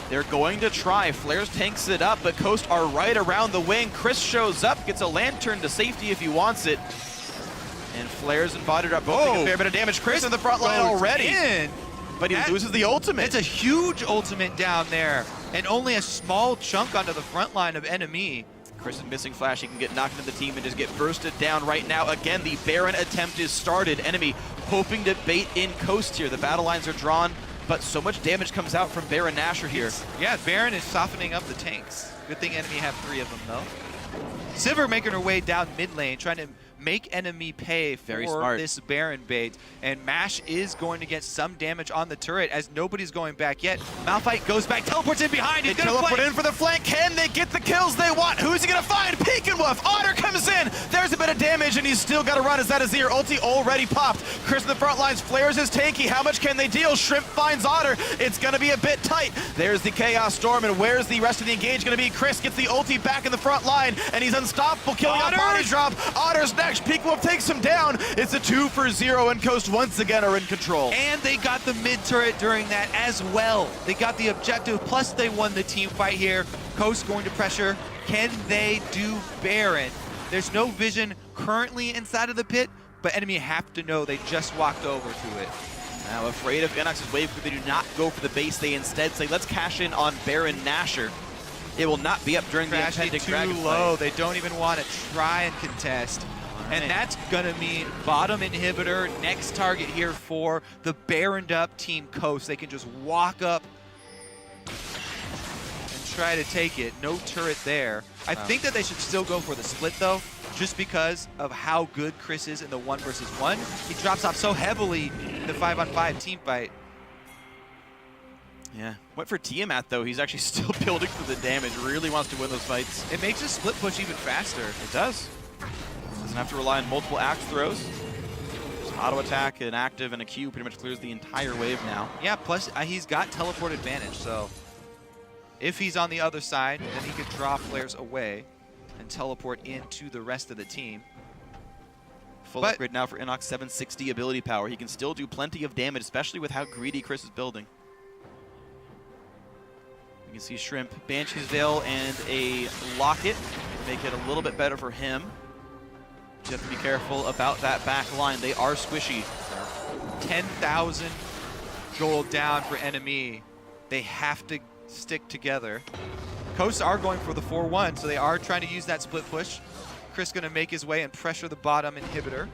They're going to try. Flares tanks it up, but Coast are right around the wing. Chris shows up, gets a lantern to safety if he wants it. And Flares and Body Drop both take a fair bit of damage. Chris in the front line already. But he loses the ultimate. It's a huge ultimate down there, and only a small chunk onto the front line of enemy. Chris is missing flash. He can get knocked into the team and just get bursted down right now. Again, the Baron attempt is started. Enemy hoping to bait in Coast here. The battle lines are drawn, but so much damage comes out from Baron Nashor here. Yeah, Baron is softening up the tanks. Good thing enemy have 3 of them, though. Sivir making her way down mid lane, trying to make enemy pay for this Baron bait. And Mash is going to get some damage on the turret as nobody's going back yet. Malphite goes back, teleports in behind. They teleport in for the flank. Can they get the kills they want? Who's he going to find? Peek and Wolf. Otter comes in. There's a bit of damage, and he's still got to run as that Azir ulti already popped. Chris in the front lines flares his tanky. How much can they deal? Shrimp finds Otter. It's going to be a bit tight. There's the Chaos Storm, and where's the rest of the engage going to be? Chris gets the ulti back in the front line, and he's unstoppable, killing a body drop. Otter's next. Peak Wolf takes him down. It's a 2-for-0, and Coast once again are in control. And they got the mid turret during that as well. They got the objective, plus they won the team fight here. Coast going to pressure. Can they do Baron? There's no vision currently inside of the pit, but enemy have to know they just walked over to it. Now afraid of Inox's wave, but they do not go for the base. They instead say, let's cash in on Baron Nashor. It will not be up during the impending dragon too low. fight. They don't even want to try and contest. And that's gonna mean bottom inhibitor, next target here for the Baroned up Team Coast. They can just walk up and try to take it. No turret there. I think that they should still go for the split though, just because of how good Chris is in the 1-versus-1. He drops off so heavily in the 5-on-5 team fight. Yeah, went for Tiamat though. He's actually still building for the damage. Really wants to win those fights. It makes a split push even faster. It does. Doesn't have to rely on multiple axe throws. Just auto attack, an active, and a Q pretty much clears the entire wave now. Yeah, plus he's got teleport advantage, so if he's on the other side, then he could draw flares away and teleport into the rest of the team. Full upgrade now for Inox, 760 ability power. He can still do plenty of damage, especially with how greedy Chris is building. You can see Shrimp, Banshee's Veil, and a Locket make it a little bit better for him. You have to be careful about that back line. They are squishy. 10,000 gold down for NME. They have to stick together. Coast are going for the 4-1, so they are trying to use that split push. Chris going to make his way and pressure the bottom inhibitor.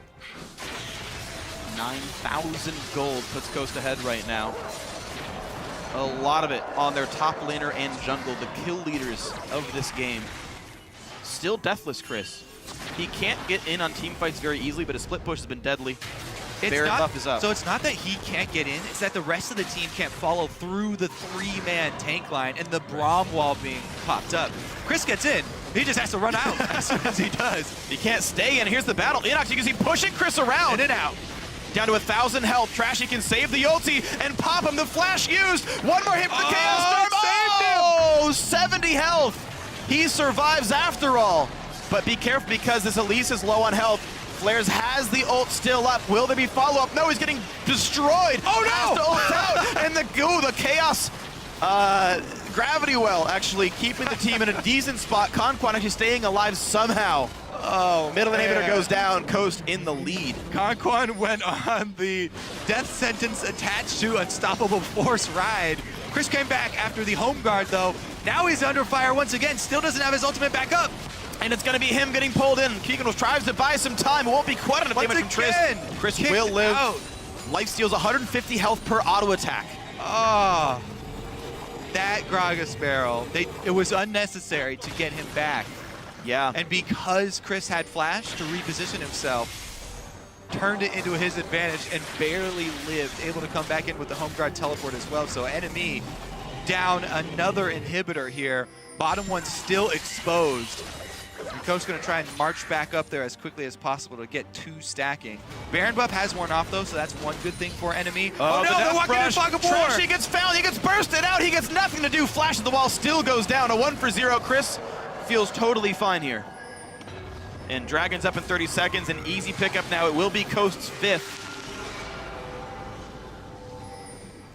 9,000 gold puts Coast ahead right now. A lot of it on their top laner and jungle, the kill leaders of this game. Still deathless, Chris. He can't get in on team fights very easily, but his split push has been deadly. Baron buff is up. So it's not that he can't get in, it's that the rest of the team can't follow through the 3-man tank line and the Braum wall being popped up. Chris gets in, he just has to run out as soon as he does. He can't stay in. Here's the battle. Inox, you can see pushing Chris around. In and out. Down to 1,000 health. Trashy can save the ulti and pop him. The flash used. One more hit for the Chaos Storm. Oh, 70 health. He survives after all. But be careful because this Elise is low on health. Flares has the ult still up. Will there be follow-up? No, he's getting destroyed. Oh, no! Has to ult out. And the Chaos Gravity Well actually keeping the team in a decent spot. Conquan actually staying alive somehow. Oh, Middle man. inhibitor goes down. Coast in the lead. Conquan went on the death sentence attached to Unstoppable Force ride. Chris came back after the home guard though. Now he's under fire once again. Still doesn't have his ultimate back up. And it's going to be him getting pulled in. Keegan tries to buy some time. It won't be quite enough damage from Chris. Chris will live. Out. Life steals 150 health per auto attack. Oh, that Gragas barrel. It was unnecessary to get him back. Yeah. And because Chris had flash to reposition himself, turned it into his advantage and barely lived, able to come back in with the home guard teleport as well. So NME down another inhibitor here. Bottom one still exposed. And Coast's going to try and march back up there as quickly as possible to get 2 stacking. Baron buff has worn off though, so that's one good thing for NME. Oh no, they're walking in fog of war! Trashy gets found, he gets bursted out, he gets nothing to do. Flash at the wall still goes down. A 1-for-0. Chris feels totally fine here. And Dragon's up in 30 seconds, an easy pickup now. It will be Coast's 5th.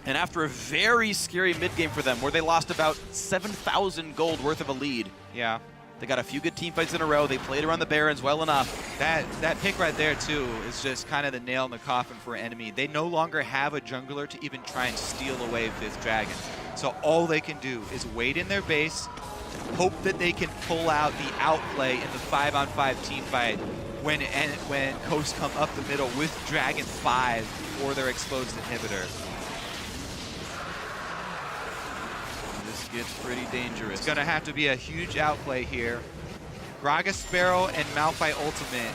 And after a very scary mid-game for them, where they lost about 7,000 gold worth of a lead. Yeah. They got a few good team fights in a row. They played around the Barons well enough. That pick right there, too, is just kind of the nail in the coffin for NME. They no longer have a jungler to even try and steal away 5th Dragon. So all they can do is wait in their base, hope that they can pull out the outplay in the 5-on-5 team fight when Coast come up the middle with Dragon 5 for their exposed inhibitor. This gets pretty dangerous. It's going to have to be a huge outplay here. Gragas Sparrow and Malphite Ultimate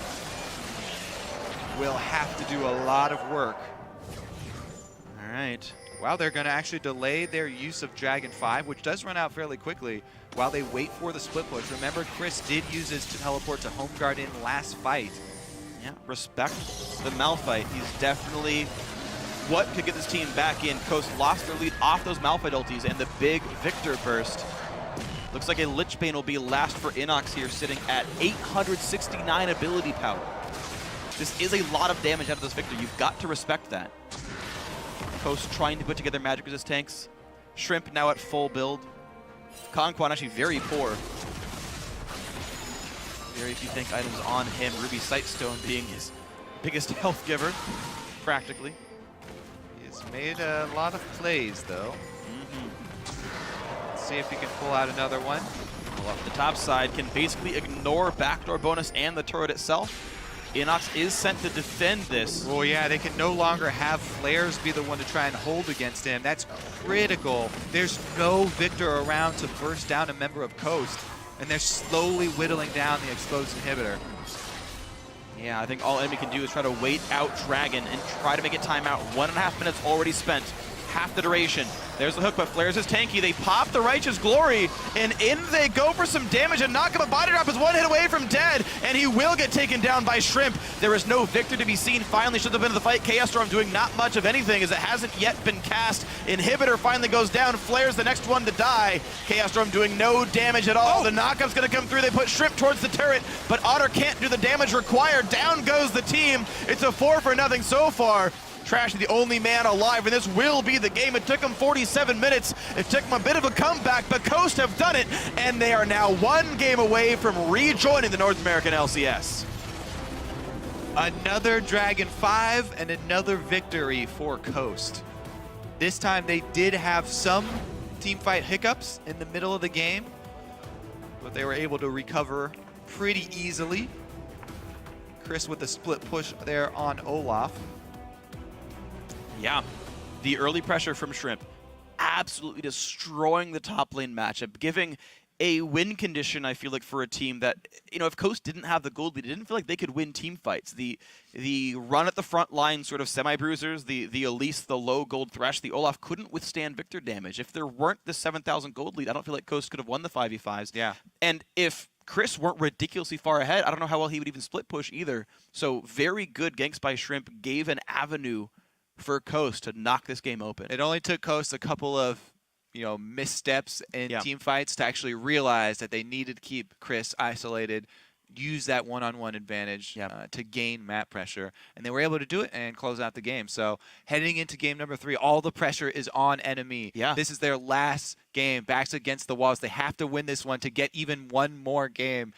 will have to do a lot of work. All right. Wow, they're going to actually delay their use of Dragon 5, which does run out fairly quickly, while they wait for the split push. Remember, Chris did use his teleport to home guard in last fight. Yeah, respect the Malphite. He's definitely what could get this team back in. Coast lost their lead off those Malphite ultis and the big Victor burst. Looks like a Lich Bane will be last for Inox here, sitting at 869 ability power. This is a lot of damage out of this Victor. You've got to respect that. Coast trying to put together magic resist tanks. Shrimp now at full build. Conquan actually very poor. Very few tank items on him. Ruby Sightstone being his biggest health giver, practically. He's made a lot of plays, though. Let's see if he can pull out another one. Well, up the top side can basically ignore backdoor bonus and the turret itself. Inox is sent to defend this. Well, yeah, they can no longer have Flares be the one to try and hold against him. That's critical. There's no Victor around to burst down a member of Coast, and they're slowly whittling down the exposed inhibitor. Yeah, I think all enemy can do is try to wait out Dragon and try to make it time out. 1.5 minutes already spent. Half the duration. There's the hook, but Flares is tanky. They pop the Righteous Glory, and in they go for some damage, and Nakama body drop is one hit away from dead, and he will get taken down by Shrimp. There is no Victor to be seen. Finally should have been in the fight. Chaos Storm doing not much of anything as it hasn't yet been cast. Inhibitor finally goes down. Flares the next one to die. Chaos Storm doing no damage at all. The knockup's gonna come through. They put Shrimp towards the turret, but Otter can't do the damage required. Down goes the team. It's a 4-0 so far. Trash is the only man alive, and this will be the game. It took them 47 minutes. It took them a bit of a comeback, but Coast have done it, and they are now one game away from rejoining the North American LCS. Another Dragon 5 and another victory for Coast. This time they did have some teamfight hiccups in the middle of the game, but they were able to recover pretty easily. Chris with the split push there on Olaf. Yeah, the early pressure from Shrimp absolutely destroying the top lane matchup, giving a win condition, I feel like, for a team that, you know, if Coast didn't have the gold lead, it didn't feel like they could win team fights. The run at the front line sort of semi-bruisers, the Elise, the low gold Thresh, the Olaf couldn't withstand Victor damage. If there weren't the 7,000 gold lead, I don't feel like Coast could have won the 5v5s. Yeah. And if Chris weren't ridiculously far ahead, I don't know how well he would even split push either. So very good ganks by Shrimp gave an avenue for Coast to knock this game open. It only took Coast a couple of, missteps in team fights to actually realize that they needed to keep Chris isolated, use that one-on-one advantage to gain map pressure, and they were able to do it and close out the game. So heading into game number 3, all the pressure is on NME. Yeah. This is their last game, backs against the walls. They have to win this one to get even one more game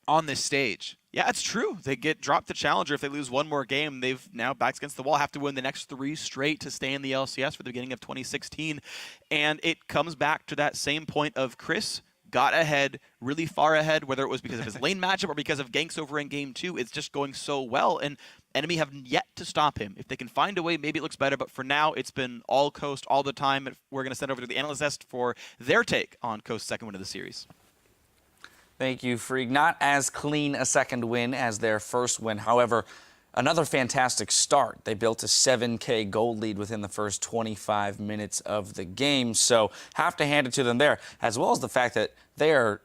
on this stage. Yeah, it's true. They get dropped the Challenger. If they lose one more game, they've now backs against the wall, have to win the next 3 straight to stay in the LCS for the beginning of 2016. And it comes back to that same point of Chris got ahead, really far ahead, whether it was because of his lane matchup or because of ganks over in game 2. It's just going so well, and enemy have yet to stop him. If they can find a way, maybe it looks better, but for now, it's been all Coast all the time. We're going to send over to the Analyst Desk for their take on Coast's second win of the series. Thank you, Freak. Not as clean a second win as their first win. However, another fantastic start. They built a 7K gold lead within the first 25 minutes of the game. So have to hand it to them there, as well as the fact that they are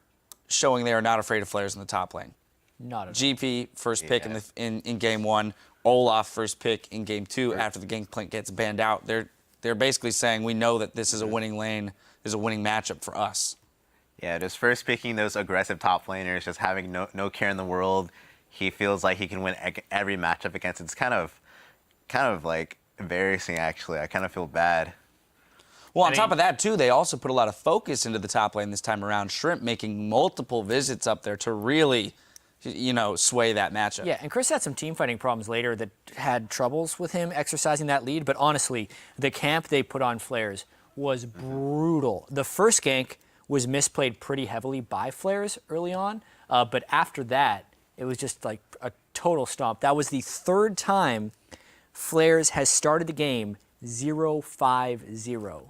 showing they are not afraid of Flares in the top lane. Not at all. GP first pick in game 1. Olaf first pick in game 2 after the Gangplank gets banned out. They're basically saying we know that this is a winning lane, this is a winning matchup for us. Yeah, just first picking those aggressive top laners, just having no care in the world. He feels like he can win every matchup against. It's kind of like embarrassing, actually. I kind of feel bad. Well, on top of that, too, they also put a lot of focus into the top lane this time around. Shrimp making multiple visits up there to really, sway that matchup. Yeah, and Chris had some team fighting problems later that had troubles with him exercising that lead. But honestly, the camp they put on Flares was brutal. The first gank was misplayed pretty heavily by Flares early on, but after that, it was just like a total stomp. That was the 3rd time Flares has started the game 0-5-0.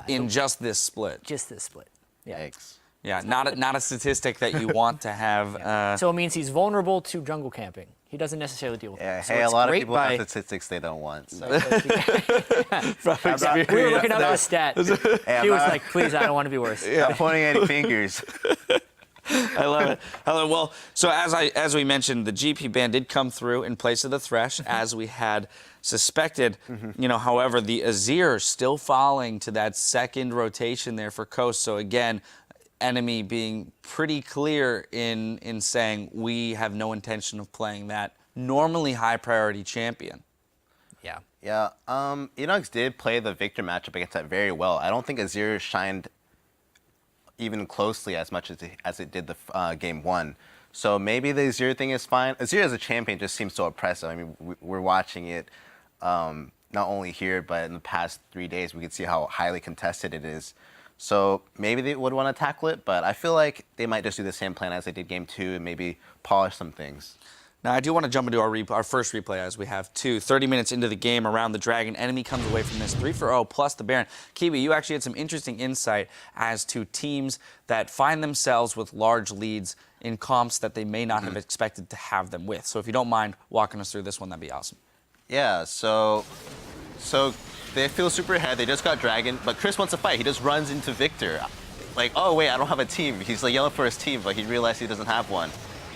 In just this split. Just this split. Yeah. Thanks. Yeah, not a statistic that you want to have. So it means he's vulnerable to jungle camping. He doesn't necessarily deal with Yeah, it. So hey, a it's lot of great people by- have statistics they don't want. So. We were looking up the stat. Hey, He was like, please, I don't want to be worse. I'm not pointing any fingers. I love it. Well, so as we mentioned, the GP ban did come through in place of the Thresh, as we had suspected. You know, however, the Azir still falling to that second rotation there for Coast. So again, NME being pretty clear in saying we have no intention of playing that normally high priority champion. Yeah. Yeah, Enox did play the Victor matchup against that very well. I don't think Azir shined even closely as much as it did the game 1. So maybe the Azir thing is fine. Azir as a champion just seems so oppressive. I mean, we're watching it not only here, but in the past 3 days, we can see how highly contested it is. So maybe they would want to tackle it, but I feel like they might just do the same plan as they did game 2 and maybe polish some things. Now, I do want to jump into our first replay as we have 30 minutes into the game around the Dragon. NME comes away from this 3-0 plus the Baron. Kiwi, you actually had some interesting insight as to teams that find themselves with large leads in comps that they may not have expected to have them with. So if you don't mind walking us through this one, that'd be awesome. Yeah, so they feel super ahead. They just got Dragon, but Chris wants to fight. He just runs into Victor. Like, oh, wait, I don't have a team. He's like yelling for his team, but he realized he doesn't have one.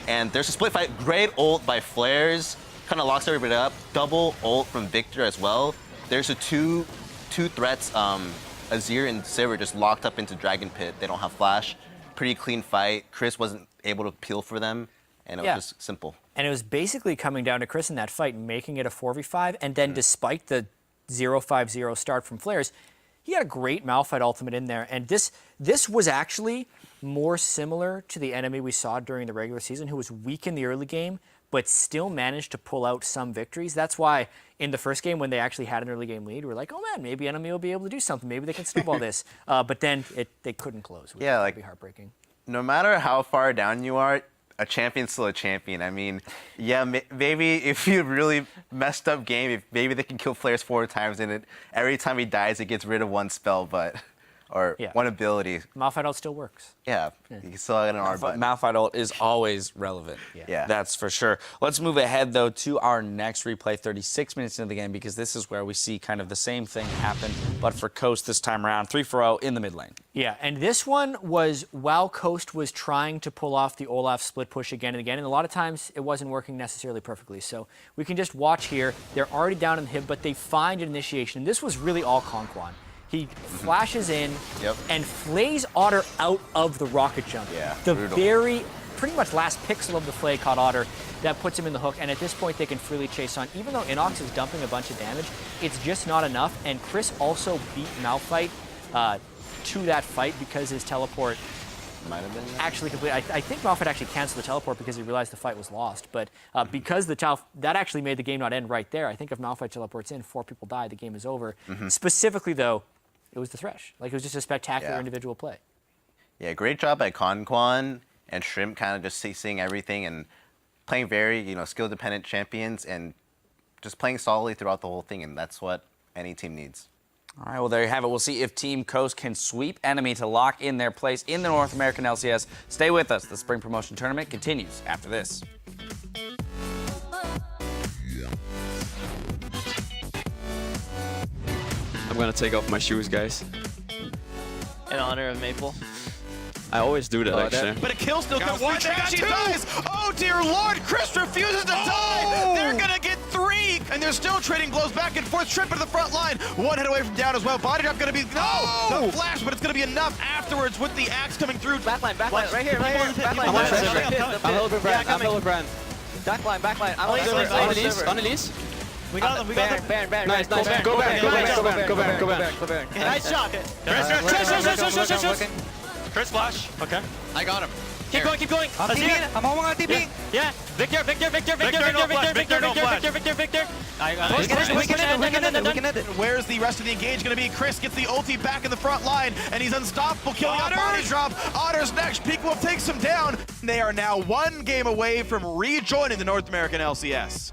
And there's a split fight. Great ult by Flares. Kind of locks everybody up. Double ult from Victor as well. There's a two threats. Azir and Silver just locked up into Dragon Pit. They don't have flash. Pretty clean fight. Chris wasn't able to peel for them, and it was just simple. And it was basically coming down to Chris in that fight, making it a 4v5. And then despite the 0-5-0 start from Flares, he had a great Malphite ultimate in there. And this was actually more similar to the enemy we saw during the regular season, who was weak in the early game, but still managed to pull out some victories. That's why in the first game, when they actually had an early game lead, we're like, oh man, maybe enemy will be able to do something. Maybe they can snowball this. But then they couldn't close, which would be heartbreaking. No matter how far down you are, a champion's still a champion. I mean, yeah, maybe if you really messed up game, maybe they can kill Flares 4 times and every time he dies, it gets rid of one spell, or one ability. Malphite ult still works. Yeah, you can still get an R button. Malphite ult is always relevant. Yeah. That's for sure. Let's move ahead, though, to our next replay, 36 minutes into the game, because this is where we see kind of the same thing happen, but for Coast this time around, 3-0 in the mid lane. Yeah, and this one was while Coast was trying to pull off the Olaf split push again and again, and a lot of times it wasn't working necessarily perfectly. So we can just watch here. They're already down in the hip, but they find an initiation. This was really all Conquan. He flashes in and flays Otter out of the rocket jump. Yeah, the brutal. pretty much last pixel of the flay caught Otter. That puts him in the hook, and at this point they can freely chase on. Even though Inox is dumping a bunch of damage, it's just not enough, and Chris also beat Malphite to that fight because his teleport Might have been actually complete. I think Malphite actually canceled the teleport because he realized the fight was lost. But because that actually made the game not end right there. I think if Malphite teleports in, 4 people die, the game is over. Specifically, though, it was the Thresh. Like, it was just a spectacular individual play. Yeah, great job by Conquan and Shrimp, kind of just seeing everything and playing very, skill-dependent champions and just playing solidly throughout the whole thing, and that's what any team needs. All right, well, there you have it. We'll see if Team Coast can sweep NME to lock in their place in the North American LCS. Stay with us. The Spring Promotion Tournament continues after this. I'm gonna take off my shoes, guys. In honor of Maple. I always do that, actually. But a kill still comes through. Trash, he dies. Oh, dear Lord. Chris refuses to die. They're going to get 3, and they're still trading blows back and forth. Shrimp into the front line. 1 hit away from down as well. Body drop going to be, the flash, but it's going to be enough afterwards with the axe coming through. Backline, right here. Backline. I'm over Brand. Backline. On Elise. We got them. Baron. Nice. Go back. Nice shot. Chris flash. Okay. I got him. Keep going. I'm on TP. Yeah. Victor. We can end it. Where's the rest of the engage going to be? Chris gets the ulti back in the front line, and he's unstoppable, killing a body drop. Otter's next. Peak Wolf takes him down. They are now 1 game away from rejoining the North American LCS.